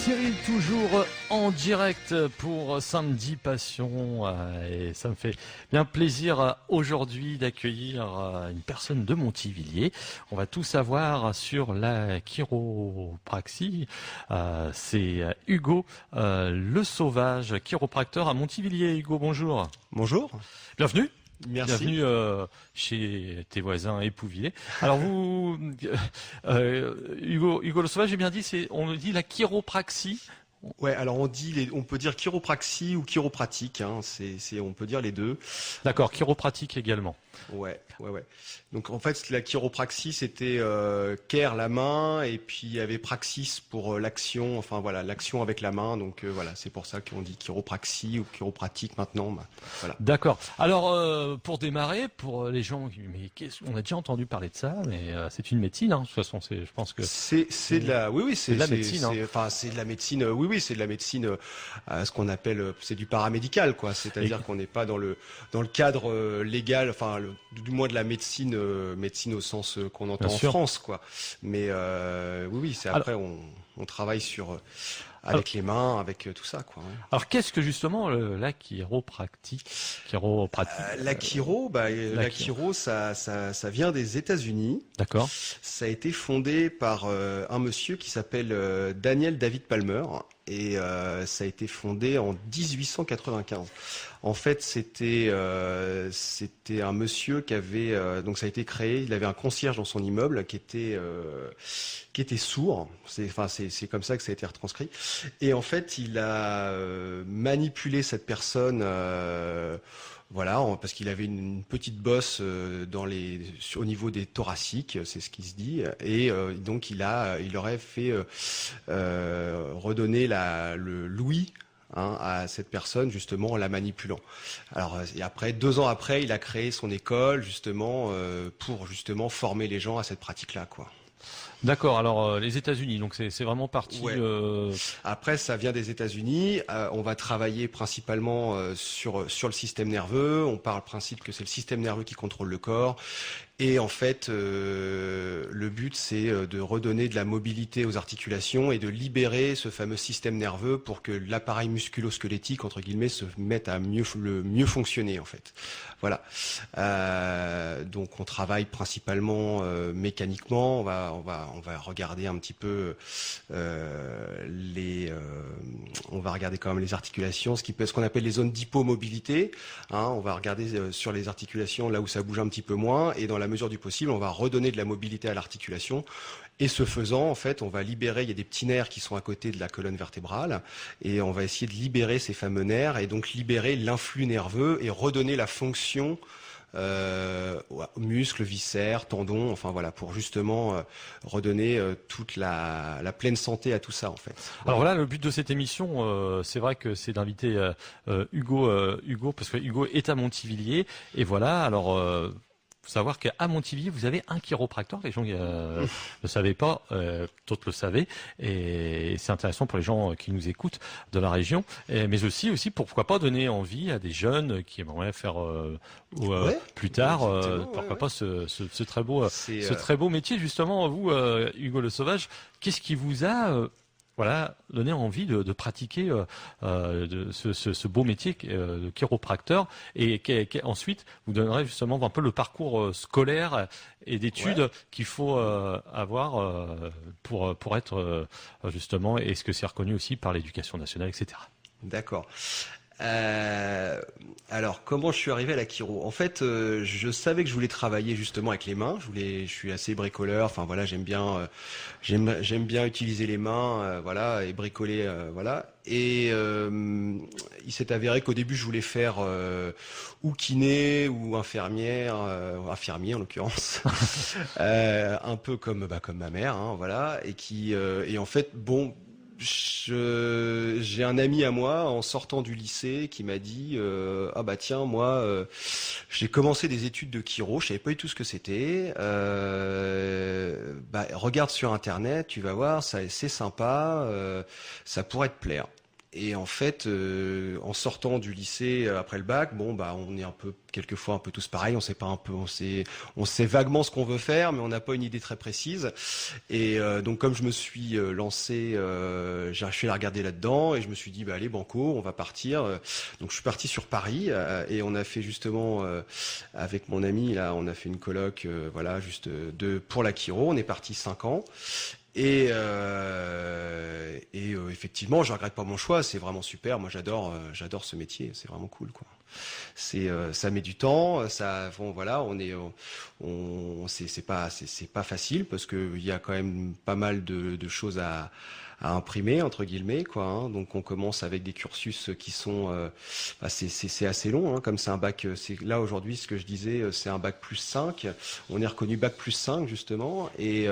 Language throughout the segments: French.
Cyril, toujours en direct pour Samedi Passion, et ça me fait bien plaisir aujourd'hui d'accueillir une personne de Montivilliers. On va tout savoir sur la chiropraxie. C'est Hugo Le Sauvage, chiropracteur à Montivilliers. Hugo, bonjour. Bonjour. Bienvenue. Merci. Bienvenue chez tes voisins épouvillés. Alors vous, Hugo Le Sauvage, j'ai bien dit, on dit la chiropraxie. Ouais, alors on peut dire chiropraxie ou chiropratique, hein, on peut dire les deux. D'accord, chiropratique également. Ouais. Donc en fait, la chiropraxie, c'était care la main, et puis il y avait praxis pour l'action, enfin voilà, l'action avec la main. Donc voilà, c'est pour ça qu'on dit chiropraxie ou chiropratique maintenant. Bah, voilà. D'accord. Alors pour démarrer, pour les gens, on a déjà entendu parler de ça, mais c'est une médecine, hein, de toute façon, je pense que c'est de la, oui, c'est de la médecine. Enfin, c'est de la médecine. Oui, c'est de la médecine. Ce qu'on appelle, c'est du paramédical, quoi. C'est-à-dire qu'on n'est pas dans le cadre légal, enfin du moins de la médecine, médecine au sens qu'on entend en France, quoi. Mais oui, c'est après on travaille sur avec les mains, avec tout ça, quoi. Ouais. Alors qu'est-ce que justement la chiropratique? La chiro, ça vient des États-Unis. D'accord. Ça a été fondé par un monsieur qui s'appelle Daniel David Palmer, et ça a été fondé en 1895. En fait, c'était un monsieur qui avait donc ça a été créé. Il avait un concierge dans son immeuble qui était sourd. C'est comme ça que ça a été retranscrit. Et en fait, il a manipulé cette personne. Voilà, parce qu'il avait une petite bosse au niveau des thoraciques, c'est ce qui se dit, et donc il aurait fait redonner le l'ouïe, hein, à cette personne, justement en la manipulant. Alors et après, 2 ans après, il a créé son école justement pour justement former les gens à cette pratique-là, quoi. D'accord, alors les États-Unis, donc c'est vraiment parti. Ouais. Après, ça vient des États-Unis. On va travailler principalement sur le système nerveux. On part du principe que c'est le système nerveux qui contrôle le corps. Et en fait, le but, c'est de redonner de la mobilité aux articulations et de libérer ce fameux système nerveux pour que l'appareil musculo-squelettique, entre guillemets, se mette à mieux fonctionner, en fait. Voilà. Donc, on travaille principalement mécaniquement. On va regarder un petit peu on va regarder quand même les articulations, ce qu'on appelle les zones d'hypomobilité. Hein, on va regarder sur les articulations là où ça bouge un petit peu moins, et dans la mesure du possible, on va redonner de la mobilité à l'articulation. Et ce faisant, en fait, on va libérer, il y a des petits nerfs qui sont à côté de la colonne vertébrale, et on va essayer de libérer ces fameux nerfs, et donc libérer l'influx nerveux et redonner la fonction muscles, viscères, tendons, enfin voilà, pour justement redonner toute la pleine santé à tout ça, en fait. Voilà. Alors voilà, le but de cette émission, c'est vrai que c'est d'inviter Hugo, parce que Hugo est à Montivilliers, et voilà, alors faut savoir qu'à Montivilliers, vous avez un chiropracteur. Les gens ne le savaient pas, d'autres le savaient, et c'est intéressant pour les gens qui nous écoutent de la région, mais aussi pourquoi pas donner envie à des jeunes qui aimeraient faire plus tard, pourquoi pas ce très beau métier. Justement, vous, Hugo Le Sauvage, qu'est-ce qui vous a donner envie de pratiquer ce beau métier de chiropracteur, et ensuite vous donnerez justement un peu le parcours scolaire et d'études qu'il faut avoir pour être justement, et ce que c'est reconnu aussi par l'éducation nationale, etc. D'accord. Alors, comment je suis arrivé à la chiro? En fait, je savais que je voulais travailler justement avec les mains. Je suis assez bricoleur. Enfin voilà, j'aime bien utiliser les mains, voilà, et bricoler, voilà. Et il s'est avéré qu'au début, je voulais faire ou kiné ou infirmier en l'occurrence, un peu comme ma mère, hein, voilà, et en fait, bon. J'ai un ami à moi en sortant du lycée qui m'a dit ah bah tiens, moi j'ai commencé des études de chiro, je savais pas du tout ce que c'était, regarde sur internet, tu vas voir, c'est sympa, ça pourrait te plaire. Et en fait, en sortant du lycée après le bac, on est un peu quelquefois un peu tous pareils. On sait pas un peu, on sait vaguement ce qu'on veut faire, mais on n'a pas une idée très précise. Et donc comme je me suis lancé, j'ai fait la regarder là-dedans et je me suis dit bah allez banco, on va partir. Donc je suis parti sur Paris et on a fait justement avec mon ami là, on a fait une colloque voilà juste pour l'Akiro. On est parti 5 ans. Et effectivement, je regrette pas mon choix. C'est vraiment super. Moi, j'adore ce métier. C'est vraiment cool, quoi. Ça met du temps. Bon, voilà, c'est pas facile parce que il y a quand même pas mal de choses à imprimer entre guillemets, quoi. Hein. Donc, on commence avec des cursus qui sont, c'est assez long. Hein, comme c'est un bac, c'est là aujourd'hui, ce que je disais, c'est un bac plus 5. On est reconnu bac plus 5 justement. Et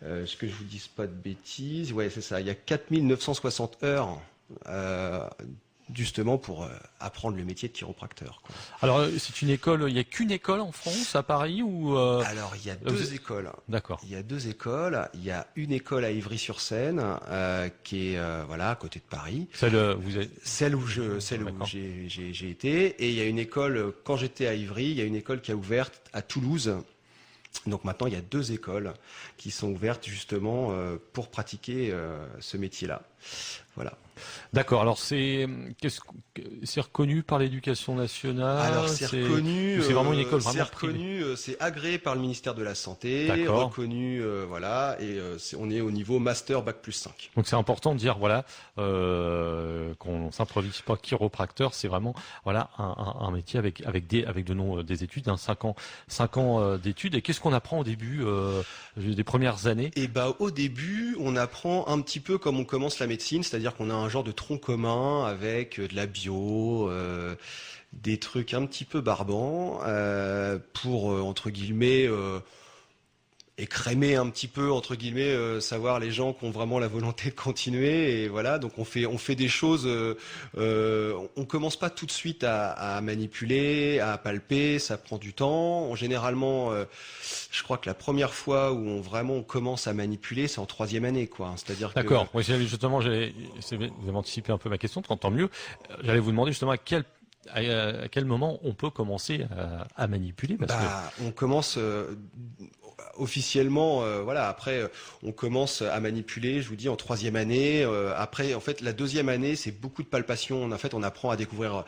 ce que je vous dise pas de bêtises, ouais, c'est ça. Il y a 4960 heures justement pour apprendre le métier de chiropracteur, quoi. Alors, c'est une école, il n'y a qu'une école en France, à Paris ou Alors, il y a deux écoles. D'accord. Il y a deux écoles. Il y a une école à Ivry-sur-Seine qui est voilà à côté de Paris. Celle où j'ai été. Et il y a une école quand j'étais à Ivry. Il y a une école qui a ouvert à Toulouse. Donc maintenant, il y a deux écoles qui sont ouvertes justement pour pratiquer ce métier-là. Voilà. D'accord. Alors c'est reconnu par l'éducation nationale. Alors c'est reconnu. C'est vraiment une école vraiment c'est reconnu. C'est agréé par le ministère de la Santé. D'accord. Reconnu. Voilà. Et on est au niveau master bac plus 5. Donc c'est important de dire voilà qu'on s'improvise pas chiropracteur. C'est vraiment voilà un métier avec des études, 5 ans d'études. Et qu'est-ce qu'on apprend au début des premières années? Et au début, on apprend un petit peu comme on commence la médecine, c'est-à-dire qu'on a un genre de tronc commun avec de la bio, des trucs un petit peu barbants pour entre guillemets écrémer un petit peu entre guillemets savoir les gens qui ont vraiment la volonté de continuer. Et voilà, donc on fait des choses, on commence pas tout de suite à manipuler, à palper, ça prend du temps. Généralement je crois que la première fois où on commence à manipuler, c'est en 3e année, quoi. C'est-à-dire que... D'accord. Oui, justement, vous avez anticipé un peu ma question, tant mieux. J'allais vous demander justement à quel moment on peut commencer à manipuler, parce que on commence officiellement, voilà. Après, on commence à manipuler. Je vous dis en 3e année. Après, en fait, la 2e année, c'est beaucoup de palpation. En fait, on apprend à découvrir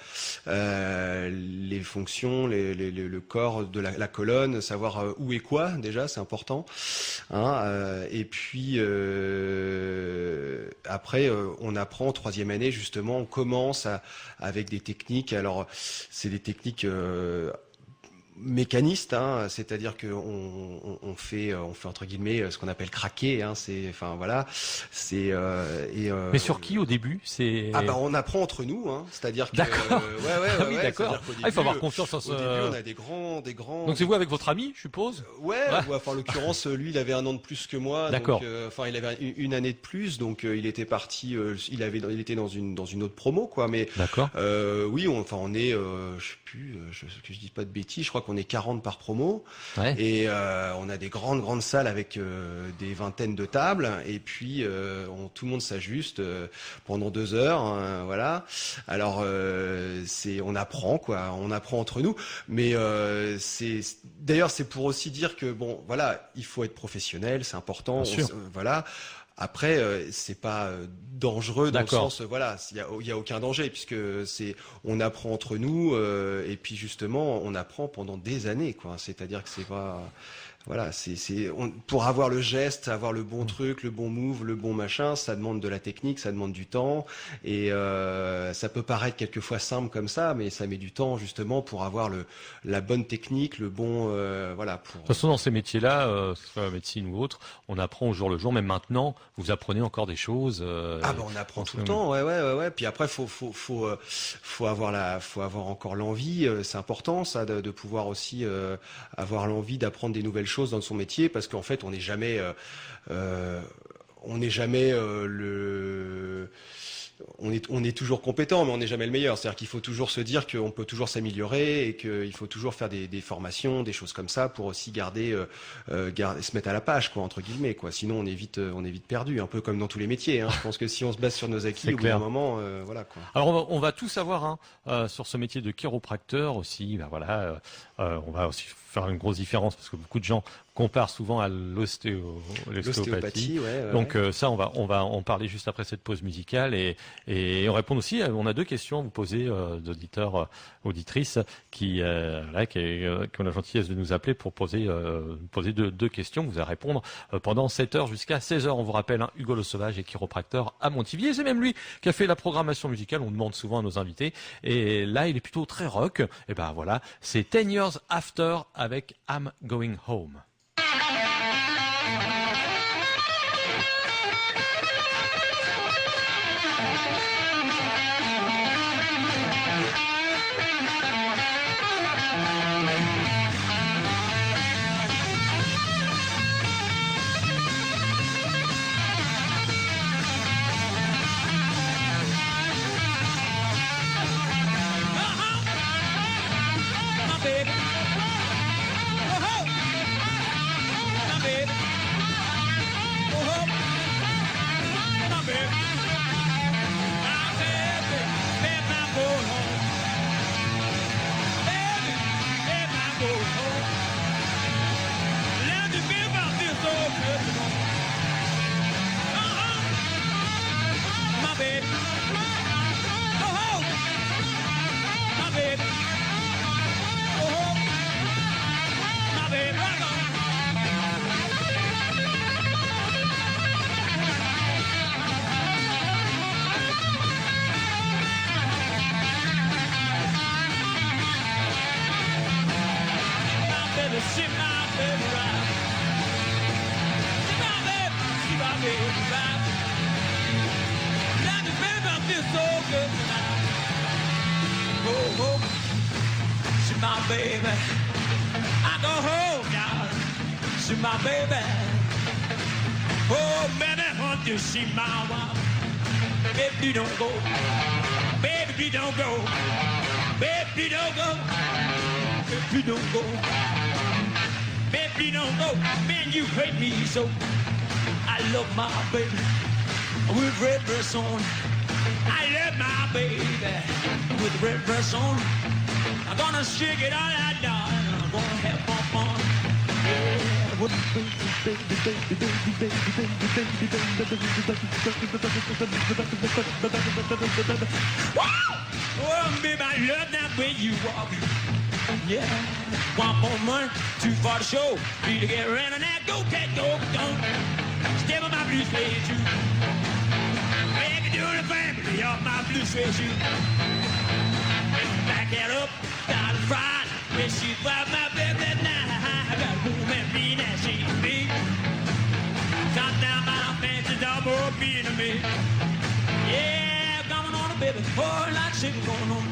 les fonctions, le corps de la colonne, savoir où et quoi. Déjà, c'est important. Hein, et puis après, on apprend en 3e année justement. On commence avec des techniques. Alors, c'est des techniques mécaniste, hein, c'est-à-dire que on fait entre guillemets ce qu'on appelle craquer, hein, mais sur qui au début? On apprend entre nous, hein, c'est-à-dire que d'accord. Oui, d'accord. Il faut avoir confiance en au début, on a des grands. Donc c'est vous avec votre ami, je suppose? Ouais. Enfin, en l'occurrence, lui, il avait 1 an de plus que moi. D'accord. Donc, il avait une année de plus, donc il était parti. Il était dans une autre promo, quoi. Mais d'accord. Oui, on est, je sais plus, que je dis pas de bêtises. Je crois qu'on est 40 par promo. Ouais. Et on a des grandes salles avec des vingtaines de tables. Et puis tout le monde s'ajuste pendant 2 heures. Hein, voilà. Alors on apprend, quoi. On apprend entre nous. Mais d'ailleurs c'est pour aussi dire que bon, voilà, il faut être professionnel, c'est important. Bien sûr. Voilà. Après, c'est pas dangereux dans le d'accord. sens, voilà, il y a aucun danger puisque on apprend entre nous et puis justement, on apprend pendant des années, quoi. C'est-à-dire que c'est pas, voilà, pour avoir le geste, avoir le bon truc, le bon move, le bon machin, ça demande de la technique, ça demande du temps et ça peut paraître quelquefois simple comme ça, mais ça met du temps justement pour avoir la bonne technique, le bon, voilà. De toute façon, dans ces métiers-là, que ce soit médecine ou autre, on apprend au jour le jour. Même maintenant, vous apprenez encore des choses. On apprend tout le temps, ouais. Puis après, faut avoir encore l'envie. C'est important, ça, de pouvoir aussi avoir l'envie d'apprendre des nouvelles choses dans son métier, parce qu'en fait, on n'est jamais on est toujours compétent, mais on n'est jamais le meilleur. C'est-à-dire qu'il faut toujours se dire qu'on peut toujours s'améliorer et qu'il faut toujours faire des formations, des choses comme ça pour aussi se mettre à la page, quoi, entre guillemets, quoi. Sinon, on est vite perdu, un peu comme dans tous les métiers, hein. Je pense que si on se base sur nos acquis, au bout d'un moment, voilà, quoi. Alors, on va tout savoir, hein, sur ce métier de chiropracteur aussi. Ben voilà, on va aussi faire une grosse différence parce que beaucoup de gens comparent souvent à l'ostéopathie. Ouais. Donc ça, on va en parler juste après cette pause musicale et on répond aussi. On a 2 questions à vous poser d'auditeurs, auditrices qui ont la gentillesse de nous appeler pour poser 2 questions. Vous allez répondre pendant 7 heures jusqu'à 16 heures. On vous rappelle, hein, Hugo Le Sauvage est chiropracteur à Montivier. C'est même lui qui a fait la programmation musicale. On demande souvent à nos invités. Et là, il est plutôt très rock. Et ben voilà, c'est 10 Years After avec I'm Going Home. Baby, I go home now, see my baby. Oh, baby, want to see my wife. Baby, don't go. Baby, don't go. Baby, don't go. Baby, don't go. Baby, don't go. Man, you hate me so. I love my baby with red dress on. I love my baby with red dress on. I'm gonna shake it all out, darling. I'm gonna have my fun. Yeah. Oh, baby, I love that way you walk. Yeah. Want more money, too far to show. Need to get around and that. Go, cat, go, don't. Step on my blue suede shoe. Baby, doing the family off my blue suede shoe. Back it up. Got a fried, when she found my baby now. I got a woman mean as she be. Top down my fancy double being to me. Yeah, coming on a baby, whole lot of shit going on.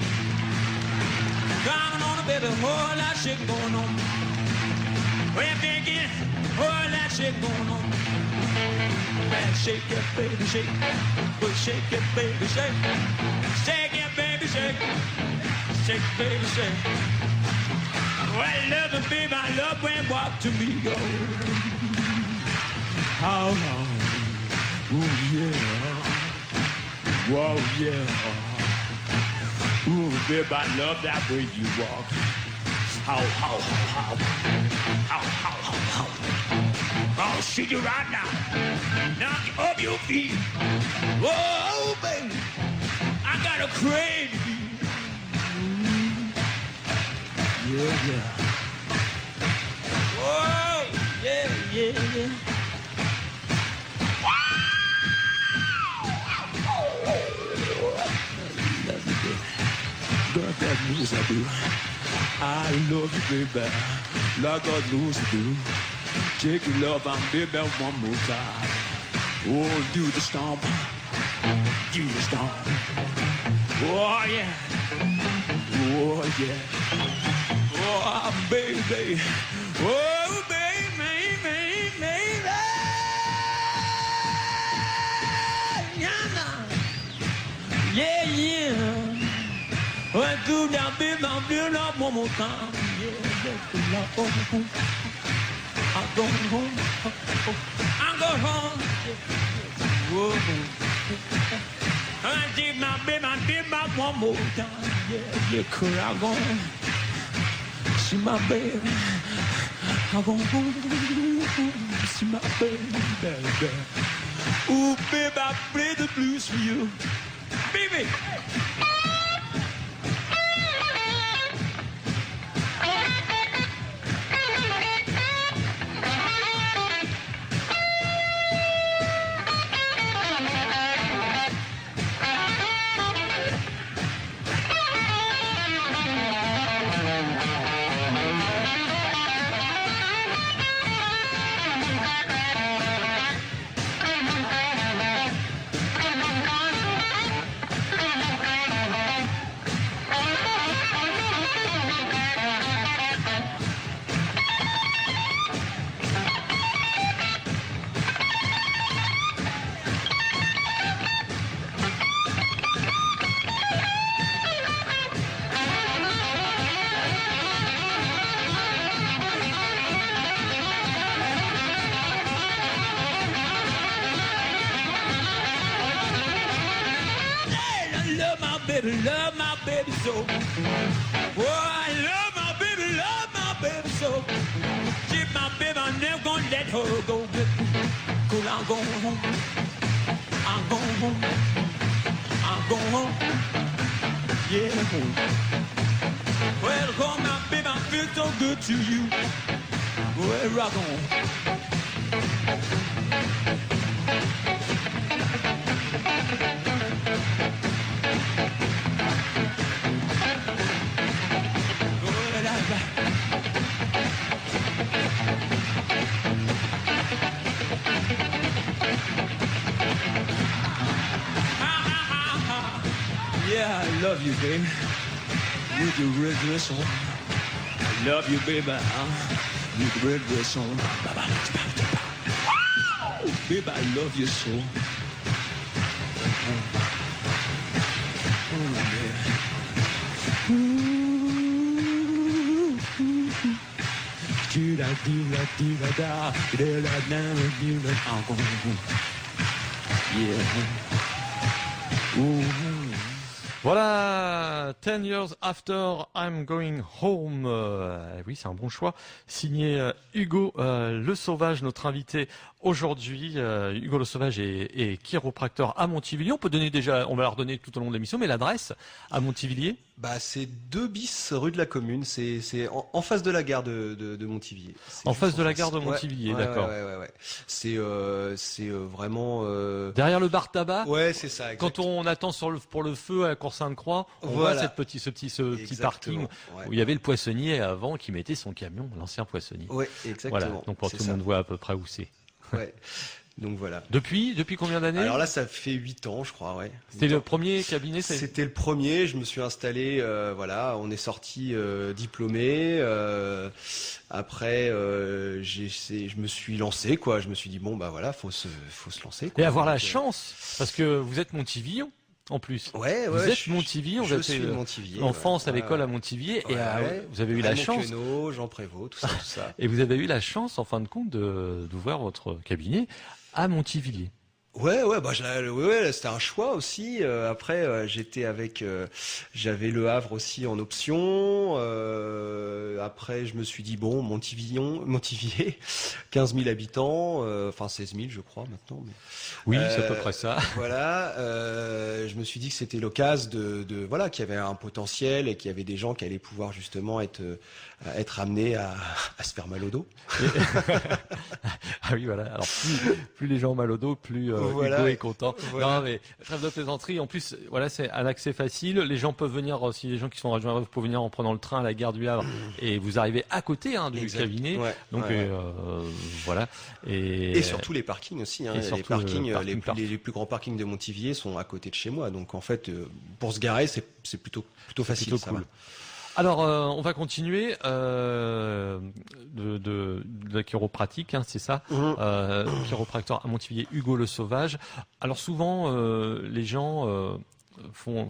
Coming on a baby, whole lot of shit going on. Well, thinking, whole lot of shit going on. Man, shake it, baby, shake. But shake it, baby, shake. Shake it, baby, shake. Shake, baby, shake. Well, I love it, baby, I love when you walk to me, go. How long? Ooh, yeah. Whoa, yeah. Ooh, baby, I love that way you walk. How. I'll see you right now. Knock you off your feet. Whoa, baby, I got a crave. Yeah. Whoa, yeah. Got that news I do. I love you, baby. Like God knows I do. Take your love and baby one more time. Oh, do the stomp. Do the stomp. Oh, yeah. Oh, yeah. Oh, baby. Oh, baby. feel love one more time. Yeah, let the love go. I'm going home. I'm going home. Whoa. I did my baby one more time. Yeah, yeah, cause I'm going to see my baby. I'm going home. See my baby. Ooh, baby, I play the blues for you. Baby. Love my baby so. Oh, I love my baby so. She's my baby, I'm never gonna let her go. Cause I'm going home. I'm going home. I'm going home. Yeah, home. Well, home, my baby, I feel so good to you. Well, rock on. Yeah, I love you, baby. With your red dress on. I love you, baby. With your red dress on. Baby, I love you so. Voilà, 10 years after I'm going home. Oui, c'est un bon choix. Signé Hugo Le Sauvage, notre invité aujourd'hui. Hugo Le Sauvage est chiropracteur à Montivilliers. On peut donner déjà, on va leur donner tout au long de l'émission, mais l'adresse à Montivilliers. Bah, c'est 2 bis rue de la Commune. C'est en face de la gare de Montivilliers. En face de la gare de Montivilliers, ouais, d'accord. Ouais. C'est vraiment. Derrière le bar tabac. Ouais, c'est ça. Quand on attend pour le feu à Cour-Sainte-Croix, on voit ce petit parking où il y avait le poissonnier avant qui mettait son camion, l'ancien poissonnier. Ouais, exactement. Voilà, donc tout le monde voit à peu près où c'est. Ouais. Donc voilà. Depuis combien d'années? Alors là, ça fait 8 ans, je crois, ouais. C'était le premier cabinet? C'était le premier, je me suis installé, voilà, on est sorti diplômé. Après, je me suis lancé, quoi. Je me suis dit, bon, bah voilà, faut se lancer, quoi. Et avoir la chance, parce que vous êtes Montivillon. En plus, ouais, vous êtes Montivilliers, vous suis êtes Montivilliers, enfance à l'école à Montivilliers, et vous avez eu la chance. Queneau, Jean Prévost, tout ça. Et vous avez eu la chance, en fin de compte, d'ouvrir votre cabinet à Montivilliers. Ouais, bah c'était un choix aussi. Après, j'avais Le Havre aussi en option. Après, je me suis dit bon, Montivilliers, 15 000 habitants, enfin 16 000 je crois maintenant. Mais, oui, c'est à peu près ça. Voilà, je me suis dit que c'était l'occasion de voilà, qu'il y avait un potentiel et qu'il y avait des gens qui allaient pouvoir justement être amenés à se faire mal au dos. Ah oui, voilà. Alors plus les gens ont mal au dos, plus voilà. Hugo est content. Voilà. Non, mais trêve de plaisanterie. En plus, voilà, c'est un accès facile. Les gens peuvent venir, si les gens qui sont en région Havre, vous pouvez venir en prenant le train à la gare du Havre et vous arrivez à côté du cabinet. Ouais, donc voilà. Et surtout les parkings aussi. Les parkings, les plus grands parkings de Montivilliers sont à côté de chez moi. Donc en fait, pour se garer, c'est plutôt facile. Plutôt cool. Alors, on va continuer de la chiropratique, c'est ça, chiropracteur à Montivilliers, Hugo Le Sauvage. Alors souvent, les gens font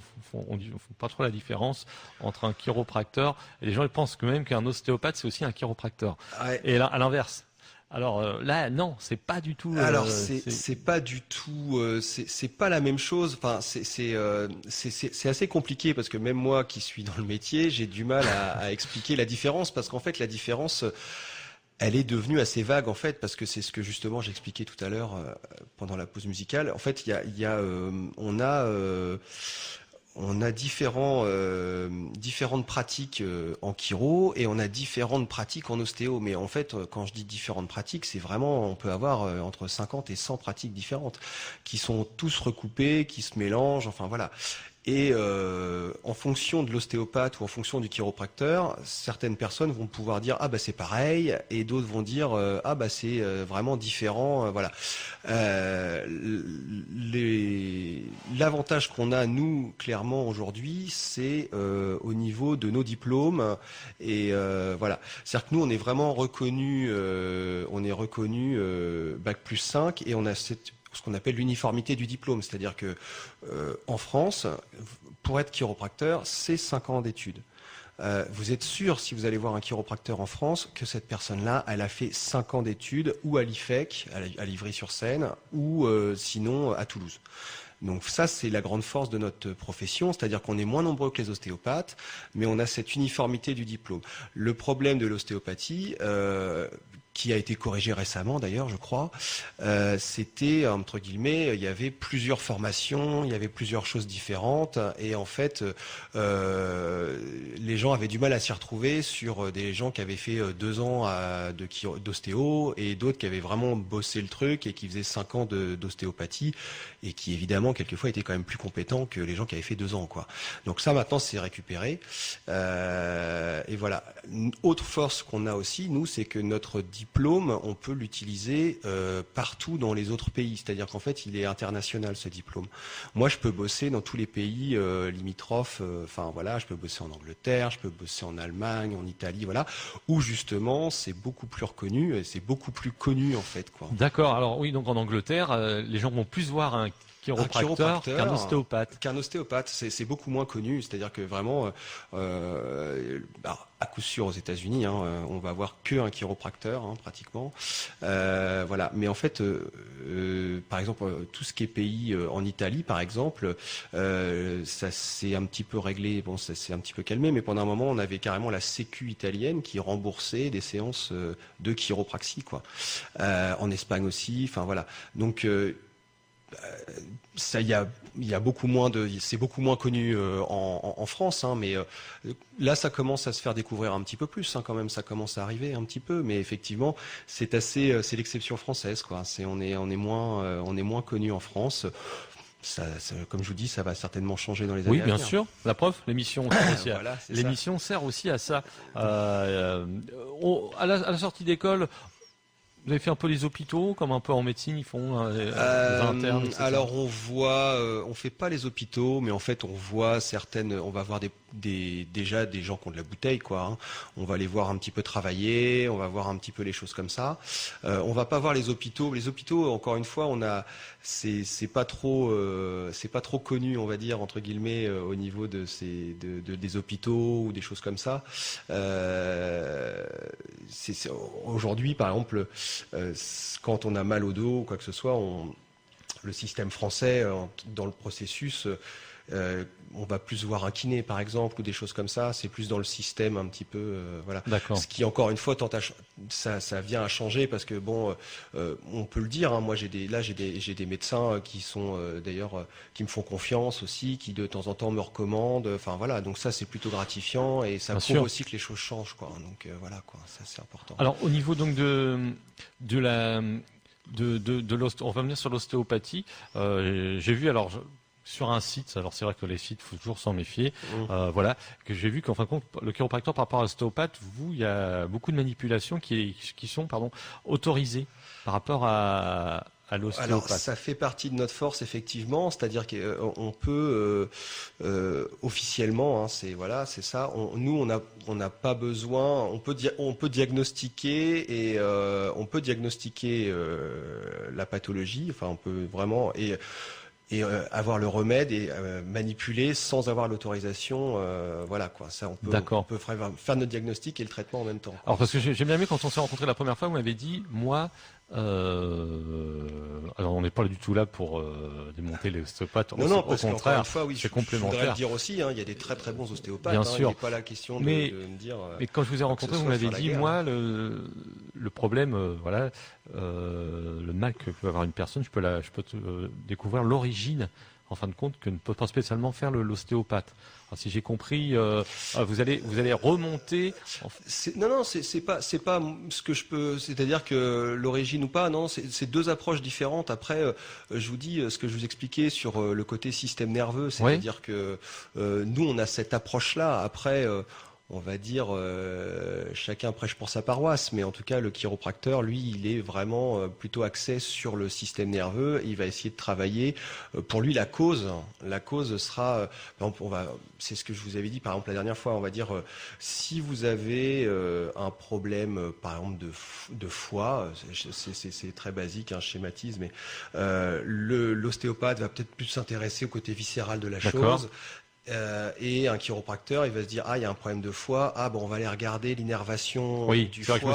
pas trop la différence entre un chiropracteur et les gens ils pensent que même qu'un ostéopathe c'est aussi un chiropracteur. Ouais. Et là, à l'inverse. Alors là, non, c'est pas du tout. Alors c'est pas du tout, c'est pas la même chose. Enfin, c'est assez compliqué parce que même moi qui suis dans le métier, j'ai du mal à expliquer la différence parce qu'en fait la différence, elle est devenue assez vague en fait parce que c'est ce que justement j'expliquais tout à l'heure pendant la pause musicale. En fait, on a différentes pratiques en chiro et on a différentes pratiques en ostéo. Mais en fait, quand je dis différentes pratiques, c'est vraiment, on peut avoir entre 50 et 100 pratiques différentes qui sont tous recoupées, qui se mélangent, enfin voilà. Et en fonction de l'ostéopathe ou en fonction du chiropracteur, certaines personnes vont pouvoir dire ah bah c'est pareil et d'autres vont dire ah bah c'est vraiment différent. Voilà. L'avantage qu'on a nous clairement aujourd'hui, c'est au niveau de nos diplômes et voilà. C'est-à-dire que nous on est vraiment reconnu, bac+5 et on a ce qu'on appelle l'uniformité du diplôme, c'est-à-dire que en France, pour être chiropracteur, c'est 5 ans d'études. Vous êtes sûr, si vous allez voir un chiropracteur en France, que cette personne-là, elle a fait 5 ans d'études ou à l'IFEC, à Livry-sur-Seine, ou sinon à Toulouse. Donc ça, c'est la grande force de notre profession, c'est-à-dire qu'on est moins nombreux que les ostéopathes, mais on a cette uniformité du diplôme. Le problème de l'ostéopathie, qui a été corrigé récemment d'ailleurs, je crois, c'était, entre guillemets, il y avait plusieurs formations, il y avait plusieurs choses différentes, et en fait, les gens avaient du mal à s'y retrouver sur des gens qui avaient fait 2 ans d'ostéo, et d'autres qui avaient vraiment bossé le truc, et qui faisaient 5 ans d'ostéopathie, et qui évidemment, quelquefois, étaient quand même plus compétents que les gens qui avaient fait 2 ans, quoi. Donc ça, maintenant, c'est récupéré. Et voilà. Une autre force qu'on a aussi, nous, c'est que notre diplôme, on peut l'utiliser partout dans les autres pays. C'est-à-dire qu'en fait, il est international, ce diplôme. Moi, je peux bosser dans tous les pays limitrophes. Enfin, voilà, je peux bosser en Angleterre, je peux bosser en Allemagne, en Italie, voilà, où justement, c'est beaucoup plus reconnu, et c'est beaucoup plus connu, en fait, quoi. D'accord. Alors oui, donc en Angleterre, les gens vont plus voir un chiropracteur qu'un ostéopathe. Qu'un ostéopathe, c'est beaucoup moins connu. C'est-à-dire que vraiment, à coup sûr aux États-Unis, on va avoir qu'un chiropracteur, pratiquement. Voilà. Mais en fait, par exemple, tout ce qui est pays en Italie, par exemple, ça s'est un petit peu réglé. Bon, ça s'est un petit peu calmé, mais pendant un moment, on avait carrément la Sécu italienne qui remboursait des séances de chiropraxie, quoi. En Espagne aussi. Enfin voilà. Donc ça, il y a beaucoup moins c'est beaucoup moins connu en France, mais là, ça commence à se faire découvrir un petit peu plus, quand même. Ça commence à arriver un petit peu, mais effectivement, c'est l'exception française, quoi. On est moins connu en France. Ça, comme je vous dis, ça va certainement changer dans les années Oui, à bien venir. sûr. La preuve, l'émission sert aussi Voilà, c'est l'émission sert aussi à ça. À la sortie d'école. Vous avez fait un peu les hôpitaux, comme un peu en médecine, ils font les internes, etc. Alors on fait pas les hôpitaux, mais en fait on voit on va voir déjà des gens qui ont de la bouteille, quoi. On va les voir un petit peu travailler, on va voir un petit peu les choses comme ça. On va pas voir les hôpitaux. Les hôpitaux, encore une fois, c'est pas trop connu, on va dire, entre guillemets, au niveau des hôpitaux ou des choses comme ça. Aujourd'hui, par exemple, quand on a mal au dos ou quoi que ce soit, le système français, dans le processus, on va plus voir un kiné, par exemple, ou des choses comme ça. C'est plus dans le système un petit peu, voilà. D'accord. Ce qui, encore une fois, ça vient à changer parce que bon, on peut le dire. Moi, j'ai des médecins qui sont d'ailleurs qui me font confiance aussi, qui de temps en temps me recommandent. Enfin voilà. Donc ça, c'est plutôt gratifiant et ça prouve aussi que les choses changent, quoi. Donc voilà, quoi. Ça, c'est important. Alors au niveau donc de on va venir sur l'ostéopathie. J'ai vu sur un site, alors c'est vrai que les sites, faut toujours s'en méfier, voilà, que j'ai vu qu'en fin de compte, le chiropracteur par rapport à l'ostéopathe, il y a beaucoup de manipulations qui sont autorisées par rapport à l'ostéopathe. Alors ça fait partie de notre force, effectivement, c'est-à-dire qu'on peut officiellement, c'est ça. Nous, on n'a pas besoin. On peut diagnostiquer et la pathologie. Enfin, on peut vraiment avoir le remède et manipuler sans avoir l'autorisation. Voilà quoi. Ça, on peut faire notre diagnostic et le traitement en même temps. Alors parce que j'ai bien aimé quand on s'est rencontrés la première fois, vous m'avez dit, moi, alors on n'est pas du tout là pour démonter les ostéopathes. Non, au parce contraire, qu'encore une fois, oui, c'est complémentaire. Je voudrais le dire aussi, hein, il y a des très très bons ostéopathes. Bien hein, sûr. il n'est pas la question de me dire. Mais quand je vous ai rencontré, vous m'avez dit, guerre. moi, le problème, le mal que peut avoir une personne, je peux découvrir l'origine, en fin de compte, que ne peut pas spécialement faire l'ostéopathe. Alors, si j'ai compris, vous allez remonter. Non, c'est pas ce que je peux. C'est-à-dire que l'origine ou pas, non, c'est deux approches différentes. Après, je vous dis ce que je vous expliquais sur le côté système nerveux, c'est-à-dire que nous, on a cette approche-là. Après. On va dire chacun prêche pour sa paroisse, mais en tout cas le chiropracteur, lui, il est vraiment plutôt axé sur le système nerveux. Il va essayer de travailler. Pour lui, la cause sera, par exemple, c'est ce que je vous avais dit, par exemple la dernière fois. On va dire si vous avez un problème, par exemple de foie, c'est très basique, un schématisme, mais l'ostéopathe va peut-être plus s'intéresser au côté viscéral de la chose. Et un chiropracteur, il va se dire il y a un problème de foie, bon on va aller regarder l'innervation du foie. Oui,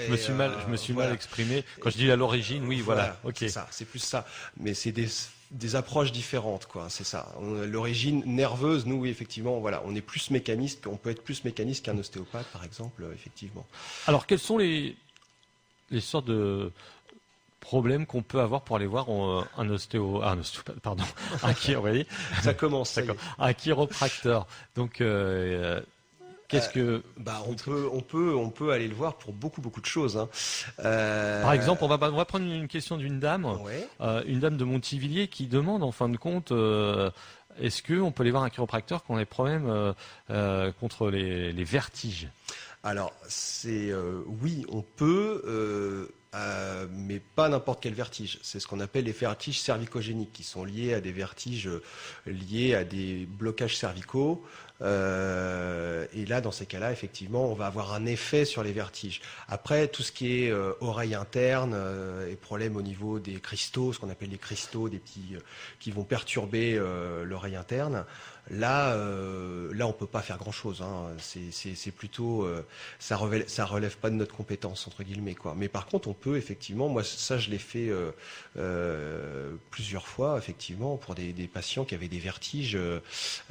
je me suis mal exprimé quand je dis à l'origine. Oui, voilà. Ok. C'est ça, c'est plus ça. Mais c'est des approches différentes, quoi. C'est ça. L'origine nerveuse, nous, oui, effectivement, voilà, on est plus mécaniste, on peut être plus mécaniste qu'un ostéopathe, par exemple, effectivement. Alors, quelles sont les sortes de problème qu'on peut avoir pour aller voir un Ça commence. Un chiropracteur. Donc, qu'est-ce que on peut aller le voir pour beaucoup de choses. Hein. Par exemple, on va prendre une question d'une dame, une dame de Montivilliers qui demande en fin de compte. Est-ce qu'on peut aller voir un chiropracteur quand on a des problèmes contre les vertiges? Alors, oui, on peut. Mais pas n'importe quel vertige. C'est ce qu'on appelle les vertiges cervicogéniques, qui sont liés à des vertiges liés à des blocages cervicaux. Et là, dans ces cas-là, effectivement, on va avoir un effet sur les vertiges. Après, tout ce qui est oreille interne et problème au niveau des cristaux, ce qu'on appelle les cristaux, des petits qui vont perturber l'oreille interne. Là, on peut pas faire grand-chose. Hein. C'est plutôt, ça relève pas de notre compétence entre guillemets, quoi. Mais par contre, on peut effectivement, moi ça je l'ai fait plusieurs fois, effectivement, pour des patients qui avaient des vertiges,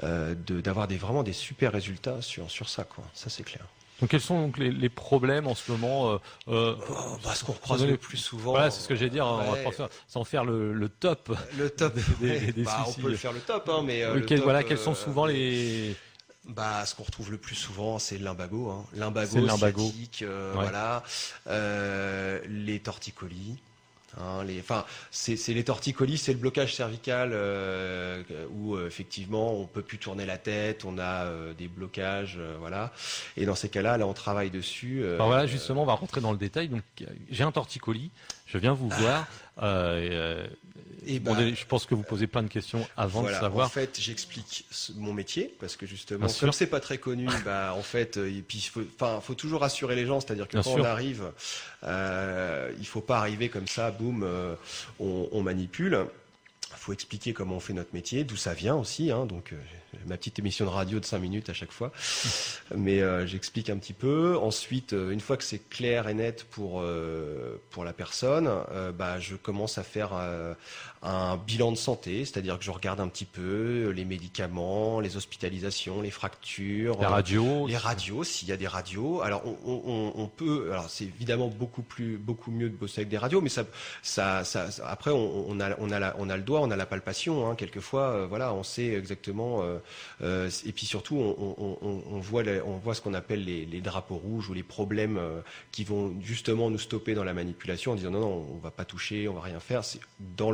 d'avoir vraiment des super résultats sur ça, quoi. Ça c'est clair. Donc quels sont donc les problèmes en ce moment ce qu'on croise le plus souvent. Voilà, c'est ce que j'allais dire. On va pas sans faire le top. Le top des on peut le faire le top, hein, mais quels sont souvent les ce qu'on retrouve le plus souvent, c'est le lumbago, hein. Sciatique, voilà, les torticolis. C'est les torticolis, c'est le blocage cervical où effectivement on peut plus tourner la tête, on a des blocages, voilà. Et dans ces cas-là, on travaille dessus. Alors voilà, justement, on va rentrer dans le détail. Donc, j'ai un torticolis, je viens vous voir. Je pense que vous posez plein de questions avant de savoir. En fait, j'explique mon métier parce que justement, comme c'est pas très connu, en fait, et puis faut toujours rassurer les gens, c'est-à-dire que quand on arrive, il faut pas arriver comme ça, boum, on manipule. Faut expliquer comment on fait notre métier, d'où ça vient aussi, hein, donc ma petite émission de radio de 5 minutes à chaque fois. Mais j'explique un petit peu. Ensuite, une fois que c'est clair et net pour la personne, je commence à faire un bilan de santé, c'est-à-dire que je regarde un petit peu les médicaments, les hospitalisations, les fractures, les radios, s'il y a des radios. Alors on peut, alors c'est évidemment beaucoup mieux de bosser avec des radios, mais ça après on a le doigt, on a la palpation, hein, quelquefois, voilà, on sait exactement. Et puis surtout, on voit ce qu'on appelle les drapeaux rouges ou les problèmes qui vont justement nous stopper dans la manipulation en disant non, on va pas toucher, on va rien faire. C'est dans